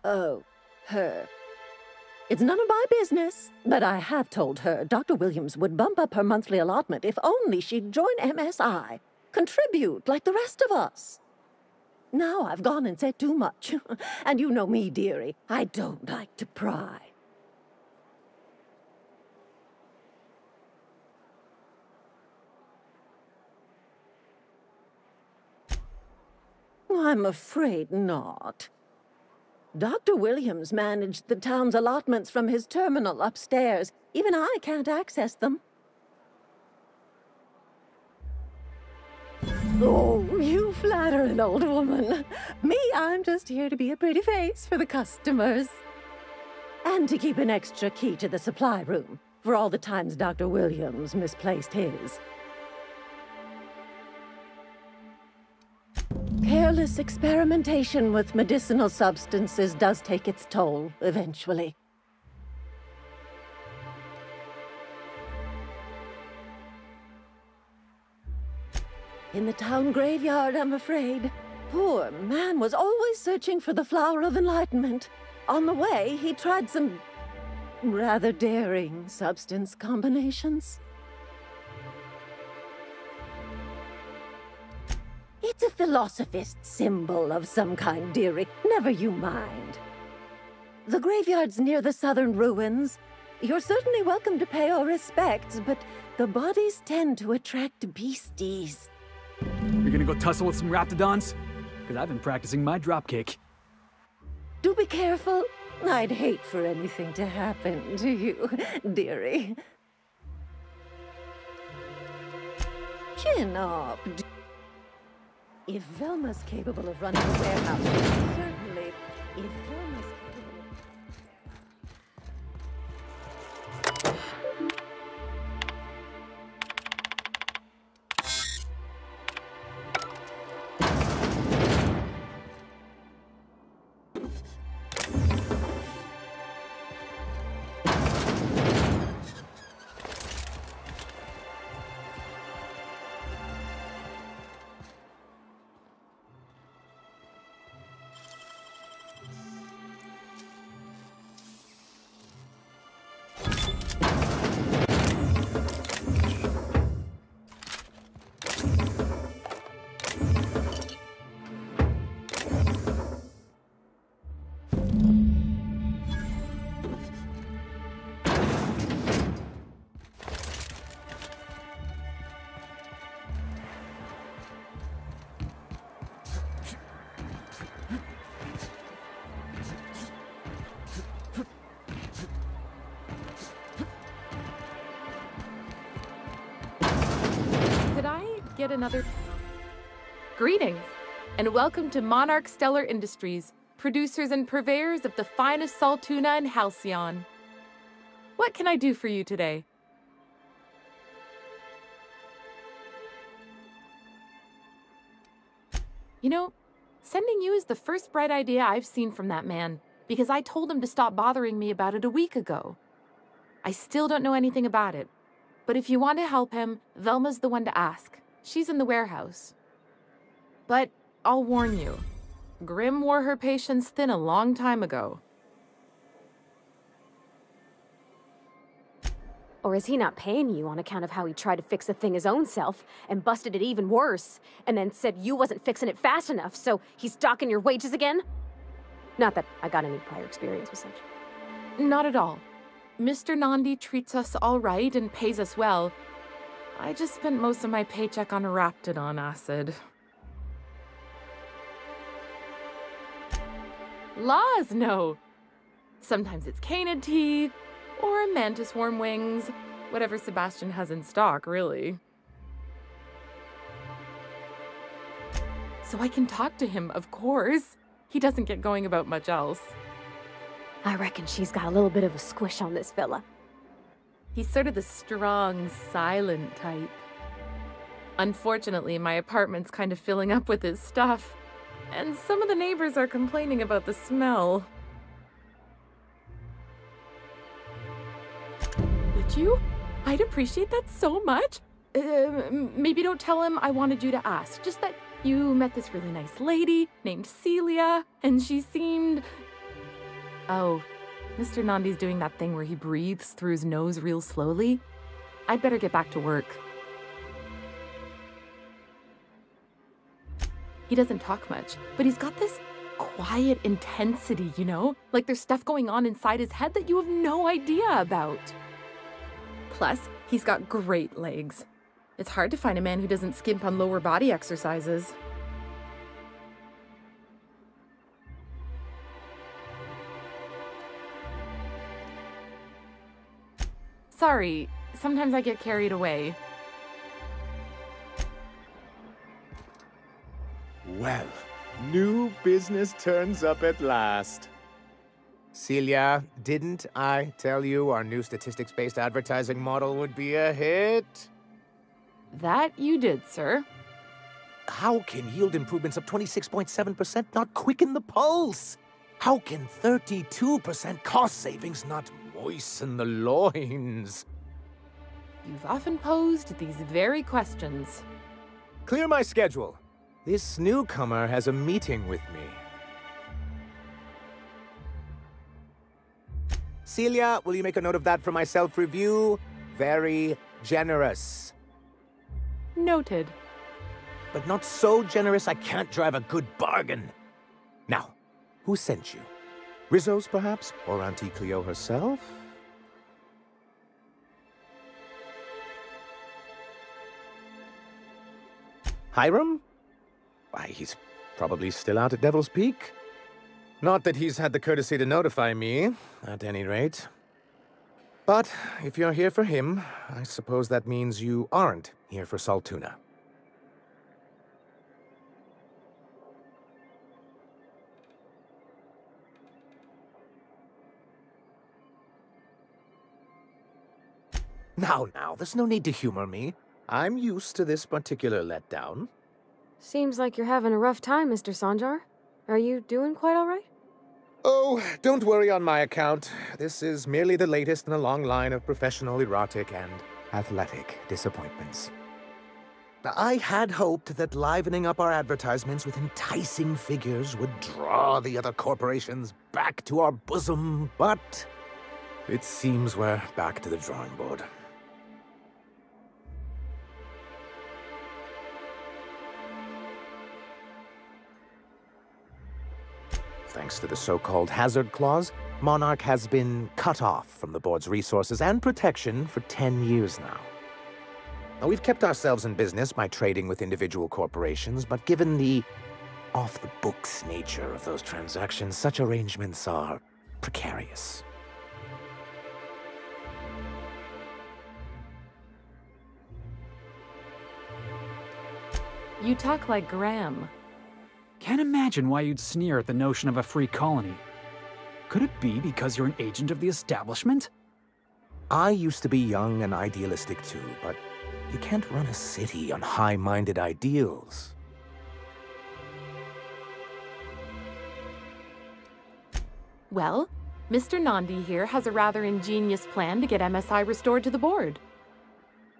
Oh, her. It's none of my business, but I have told her Dr. Williams would bump up her monthly allotment if only she'd join MSI, contribute like the rest of us. Now I've gone and said too much, and you know me, dearie, I don't like to pry. I'm afraid not. Dr. Williams managed the town's allotments from his terminal upstairs. Even I can't access them. Oh, you flatter an old woman. Me, I'm just here to be a pretty face for the customers. And to keep an extra key to the supply room, for all the times Dr. Williams misplaced his. Careless experimentation with medicinal substances does take its toll, eventually. In the town graveyard, I'm afraid. Poor man was always searching for the flower of enlightenment. On the way, he tried some rather daring substance combinations. It's a philosophist symbol of some kind, dearie. Never you mind. The graveyard's near the southern ruins. You're certainly welcome to pay our respects, but the bodies tend to attract beasties. You're gonna go tussle with some raptidons? Because I've been practicing my dropkick. Do be careful. I'd hate for anything to happen to you, dearie. Chin up. If Velma's capable of running a warehouse, certainly. If Velma's capable of... get another... Greetings, and welcome to Monarch Stellar Industries, producers and purveyors of the finest salt tuna in Halcyon. What can I do for you today? You know, sending you is the first bright idea I've seen from that man, because I told him to stop bothering me about it a week ago. I still don't know anything about it, but if you want to help him, Velma's the one to ask. She's in the warehouse. But I'll warn you, Grim wore her patience thin a long time ago. Or is he not paying you on account of how he tried to fix the thing his own self and busted it even worse, and then said you wasn't fixing it fast enough, so he's docking your wages again? Not that I got any prior experience with such. Not at all. Mr. Nandi treats us all right and pays us well. I just spent most of my paycheck on Raptidon acid. Laws, no. Sometimes it's canid teeth, or mantis worm wings. Whatever Sebastian has in stock, really. So I can talk to him, of course. He doesn't get going about much else. I reckon she's got a little bit of a squish on this fella. He's sort of the strong, silent type. Unfortunately, my apartment's kind of filling up with his stuff, and some of the neighbors are complaining about the smell. Would you? I'd appreciate that so much. Maybe don't tell him I wanted you to ask, just that you met this really nice lady named Celia, and she seemed... Oh, Mr. Nandi's doing that thing where he breathes through his nose real slowly. I'd better get back to work. He doesn't talk much, but he's got this quiet intensity, you know? Like there's stuff going on inside his head that you have no idea about. Plus, he's got great legs. It's hard to find a man who doesn't skimp on lower body exercises. Sorry, sometimes I get carried away. Well, new business turns up at last. Celia, didn't I tell you our new statistics-based advertising model would be a hit? That you did, sir. How can yield improvements of 26.7% not quicken the pulse? How can 32% cost savings not moisten the loins? You've often posed these very questions. Clear my schedule. This newcomer has a meeting with me. Celia, will you make a note of that for my self-review? Very generous. Noted. But not so generous I can't drive a good bargain. Now, who sent you? Rizzo's, perhaps? Or Auntie Cleo herself? Hiram? Why, he's probably still out at Devil's Peak. Not that he's had the courtesy to notify me, at any rate. But if you're here for him, I suppose that means you aren't here for Saltuna. Now, there's no need to humor me. I'm used to this particular letdown. Seems like you're having a rough time, Mr. Sanjar. Are you doing quite all right? Oh, don't worry on my account. This is merely the latest in a long line of professional, erotic, and athletic disappointments. I had hoped that livening up our advertisements with enticing figures would draw the other corporations back to our bosom, but it seems we're back to the drawing board. Thanks to the so-called hazard clause, Monarch has been cut off from the board's resources and protection for 10 years now. Now, we've kept ourselves in business by trading with individual corporations, but given the off-the-books nature of those transactions, such arrangements are precarious. You talk like Graham. Can't imagine why you'd sneer at the notion of a free colony. Could it be because you're an agent of the establishment? I used to be young and idealistic too, but you can't run a city on high-minded ideals. Well, Mr. Nandi here has a rather ingenious plan to get MSI restored to the board.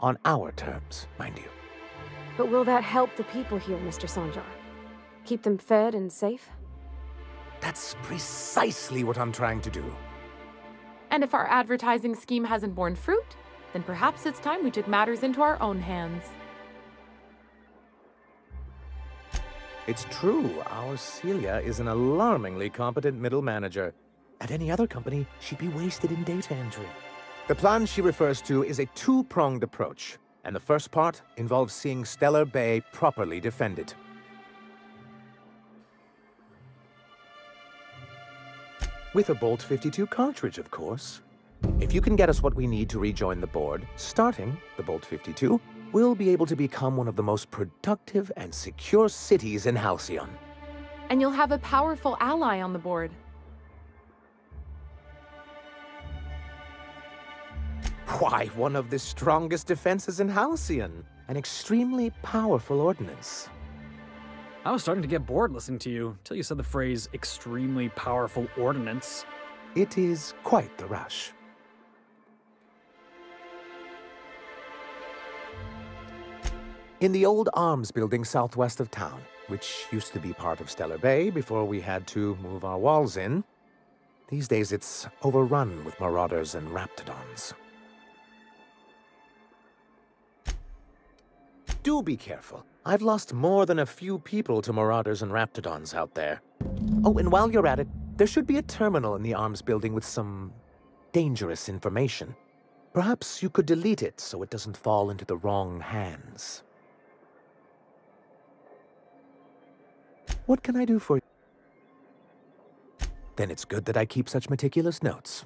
On our terms, mind you. But will that help the people here, Mr. Sanjar? Keep them fed and safe? That's precisely what I'm trying to do. And if our advertising scheme hasn't borne fruit, then perhaps it's time we took matters into our own hands. It's true, our Celia is an alarmingly competent middle manager. At any other company, she'd be wasted in data entry. The plan she refers to is a two-pronged approach, and the first part involves seeing Stellar Bay properly defended. With a Bolt 52 cartridge, of course. If you can get us what we need to rejoin the board, starting the Bolt 52, we'll be able to become one of the most productive and secure cities in Halcyon. And you'll have a powerful ally on the board. Why, one of the strongest defenses in Halcyon. An extremely powerful ordnance. I was starting to get bored listening to you, till you said the phrase, extremely powerful ordnance. It is quite the rush. In the old arms building southwest of town, which used to be part of Stellar Bay before we had to move our walls in, these days it's overrun with marauders and raptidons. Do be careful. I've lost more than a few people to marauders and raptidons out there. Oh, and while you're at it, there should be a terminal in the arms building with some dangerous information. Perhaps you could delete it so it doesn't fall into the wrong hands. What can I do for you? Then it's good that I keep such meticulous notes.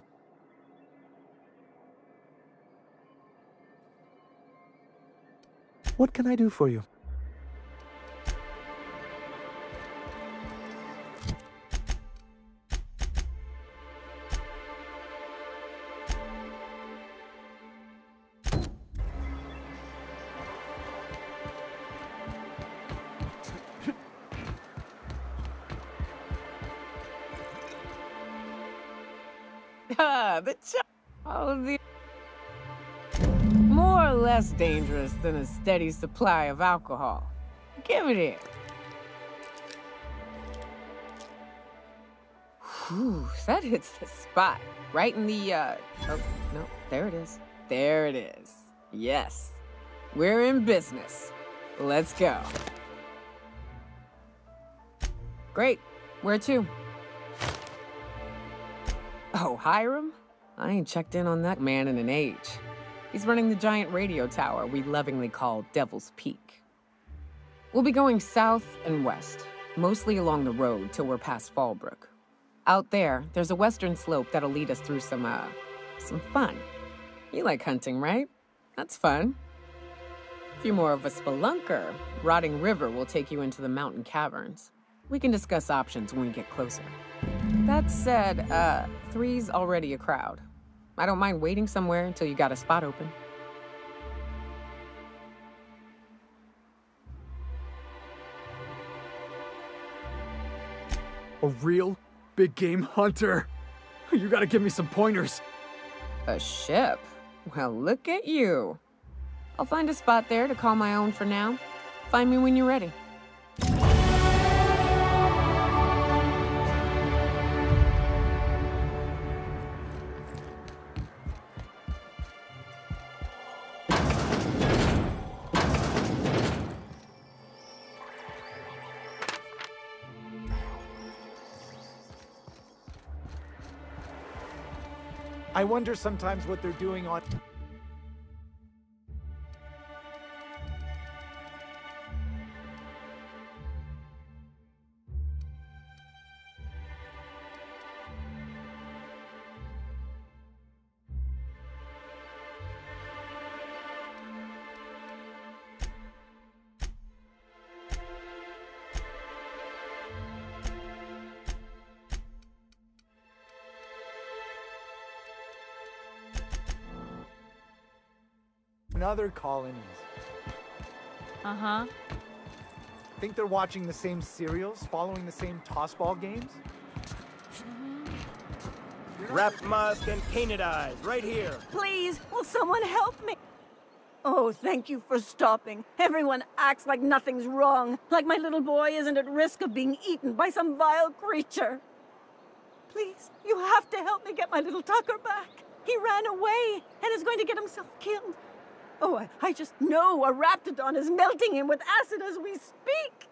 What can I do for you? More or less dangerous than a steady supply of alcohol. Give it here. Whew, that hits the spot. Right in the, oh, no, there it is. There it is. Yes. We're in business. Let's go. Great. Where to? Oh, Hiram? I ain't checked in on that man in an age. He's running the giant radio tower we lovingly call Devil's Peak. We'll be going south and west, mostly along the road till we're past Fallbrook. Out there, there's a western slope that'll lead us through some fun. You like hunting, right? That's fun. If you're more of a spelunker, Rotting River will take you into the mountain caverns. We can discuss options when we get closer. That said, 3's already a crowd. I don't mind waiting somewhere until you got a spot open. A real big game hunter. You gotta give me some pointers. A ship? Well, look at you. I'll find a spot there to call my own for now. Find me when you're ready. I wonder sometimes what they're doing on... in other colonies. Uh-huh. Think they're watching the same serials, following the same tossball games? Wrapped mask and painted eyes, right here. Please, will someone help me? Oh, thank you for stopping. Everyone acts like nothing's wrong, like my little boy isn't at risk of being eaten by some vile creature. Please, you have to help me get my little Tucker back. He ran away and is going to get himself killed. Oh, I just know a raptidon is melting him with acid as we speak.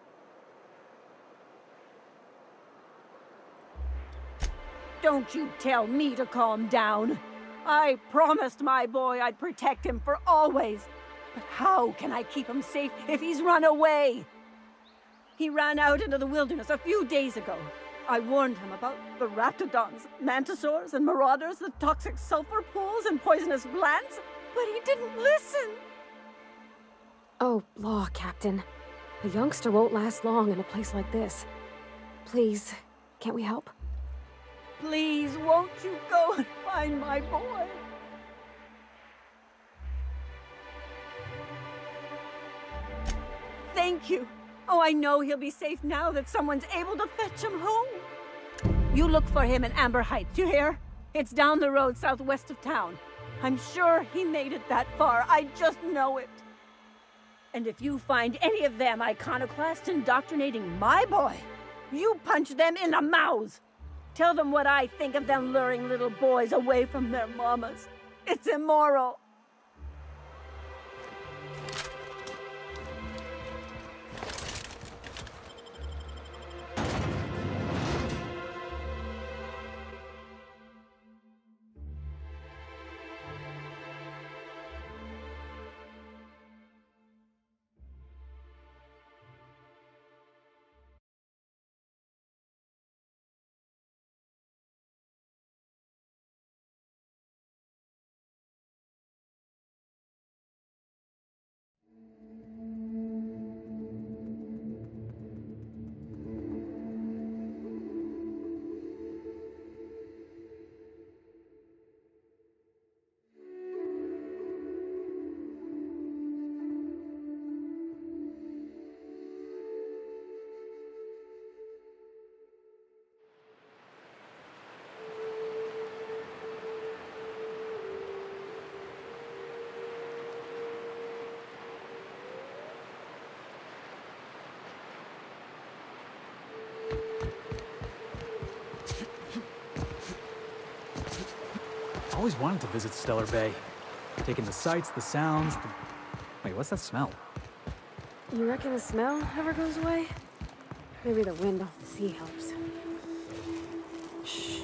Don't you tell me to calm down. I promised my boy I'd protect him for always. But how can I keep him safe if he's run away? He ran out into the wilderness a few days ago. I warned him about the raptidons, mantisaurs, and marauders, the toxic sulfur pools, and poisonous plants, but he didn't listen. Oh, law, Captain. A youngster won't last long in a place like this. Please, can't we help? Please, won't you go and find my boy? Thank you. Oh, I know he'll be safe now that someone's able to fetch him home. You look for him in Amber Heights, you hear? It's down the road southwest of town. I'm sure he made it that far. I just know it. And if you find any of them iconoclasts indoctrinating my boy, you punch them in the mouths. Tell them what I think of them luring little boys away from their mamas. It's immoral. I always wanted to visit Stellar Bay. Taking the sights, the sounds, the... Wait, what's that smell? You reckon the smell ever goes away? Maybe the wind off the sea helps. Shh.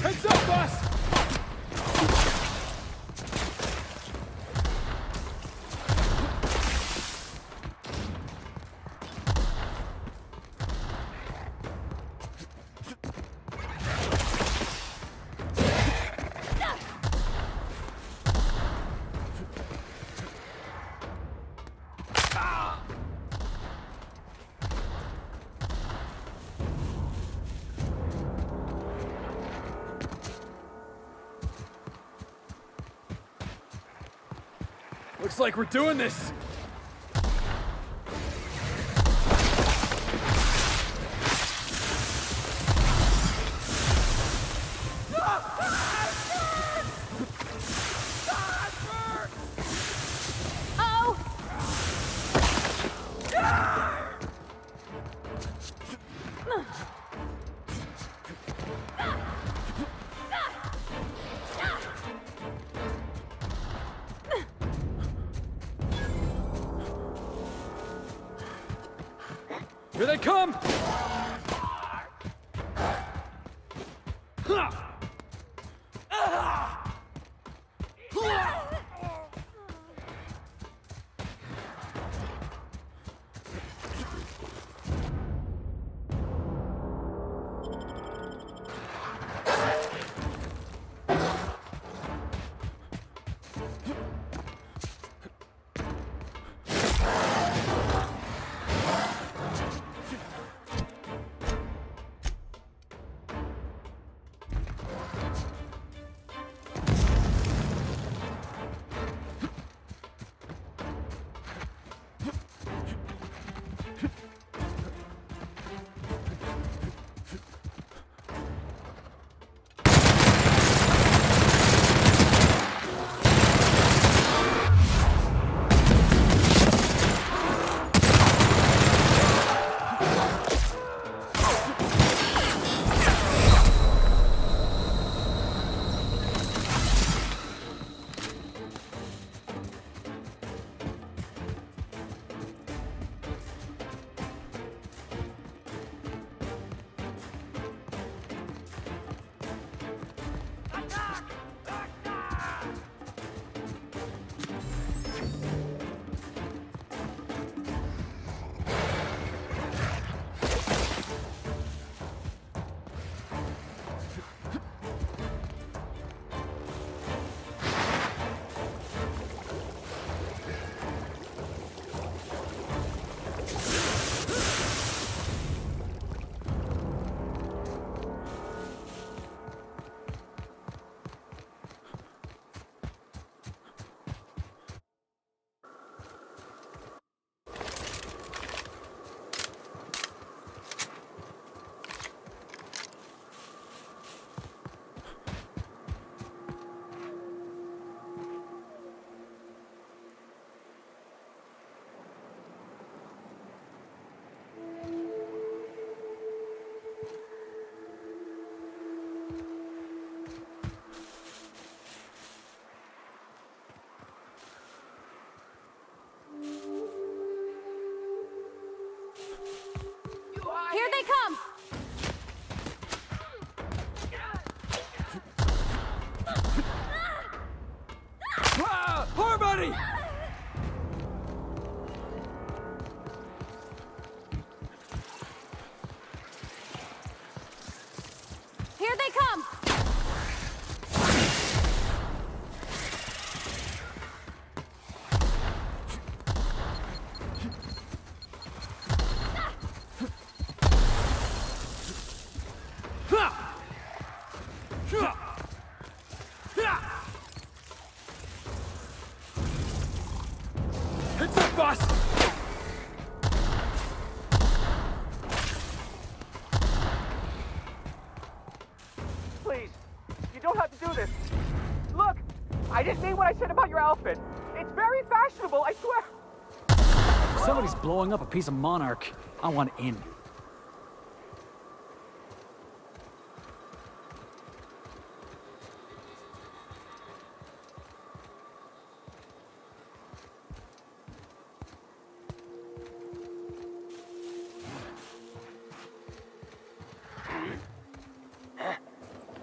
Heads up, boss! Looks like we're doing this! Here they come! boss! Please, you don't have to do this. Look, I didn't mean what I said about your outfit. It's very fashionable, I swear. Somebody's blowing up a piece of Monarch. I want in.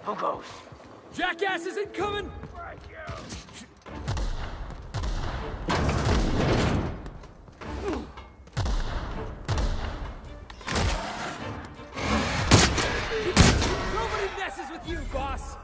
Who goes? Jackass isn't coming! Nobody messes with you, boss!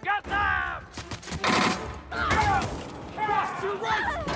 Got them! Boss, to your right!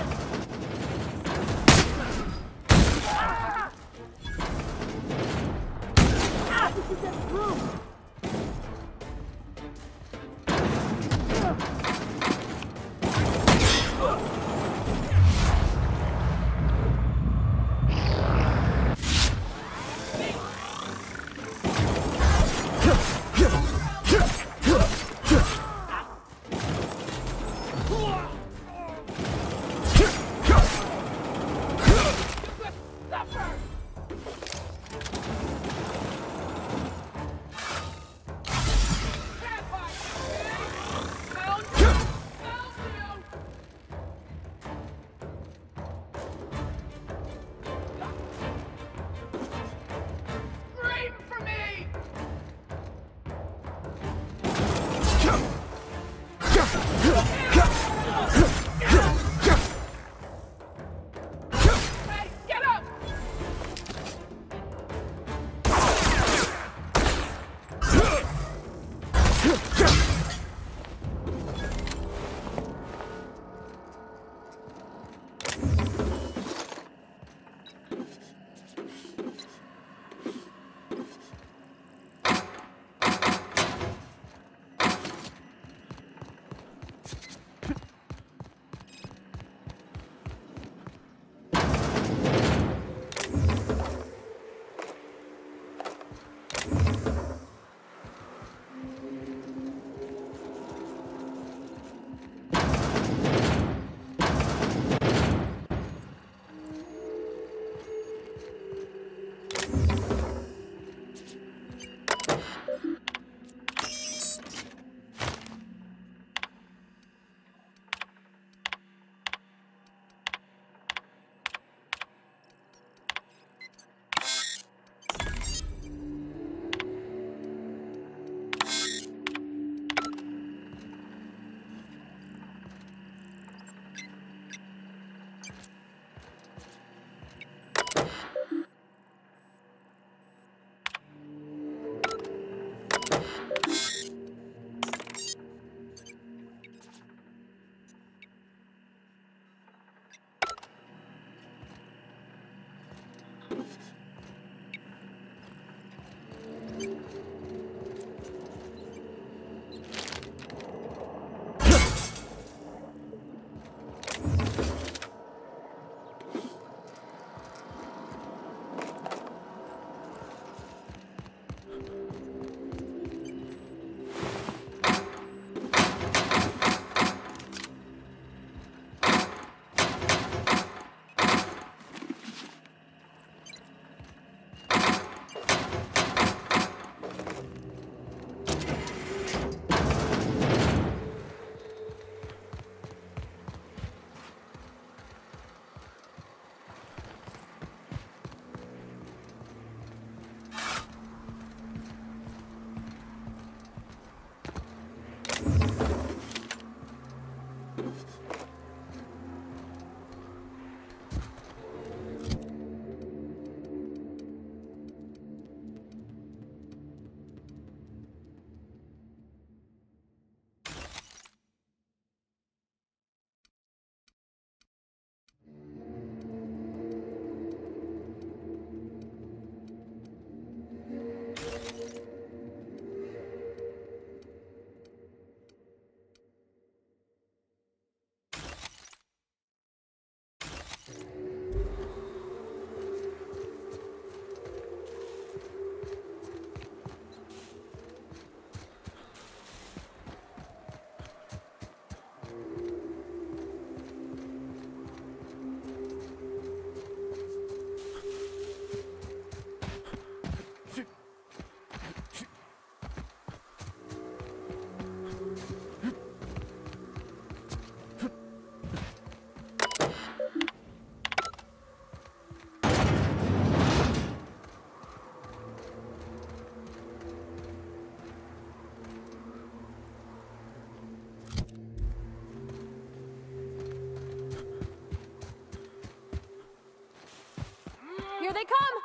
they come!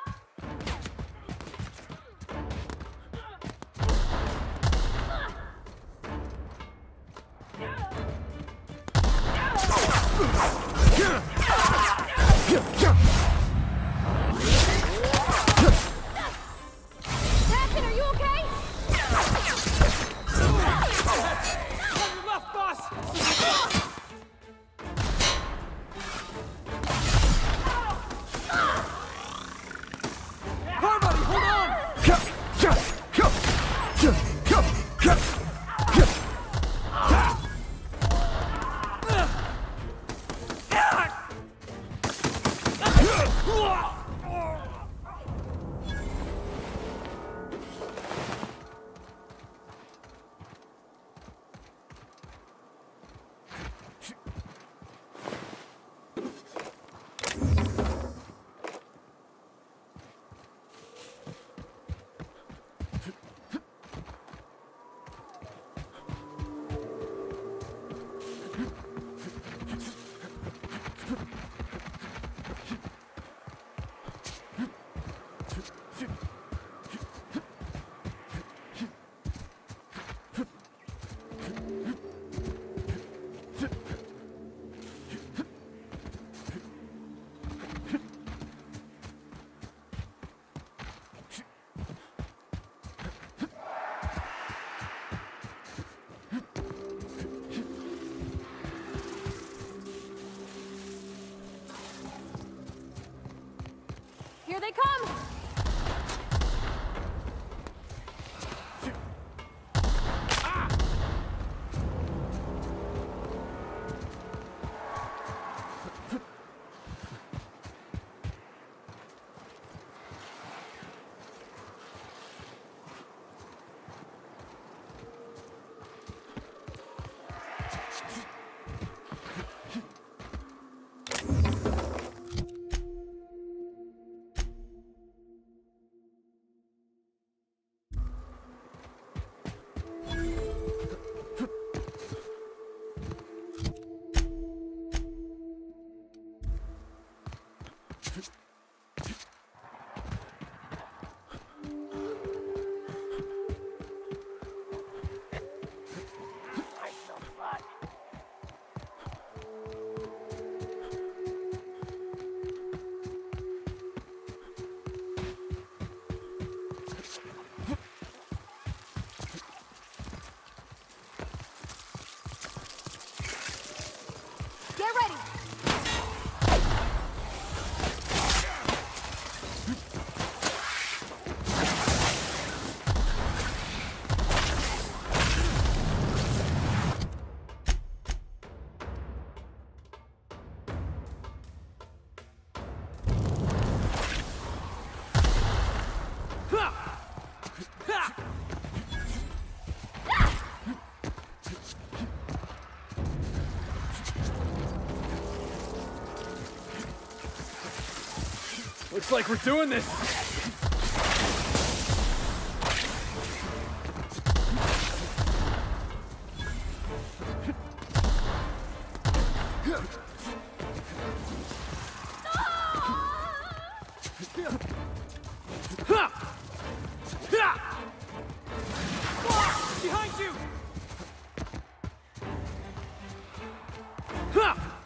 Captain, are you okay? On your left, boss! Car buddy, hold on! Here they come! Get ready! Looks like we're doing this! Behind you! Ha!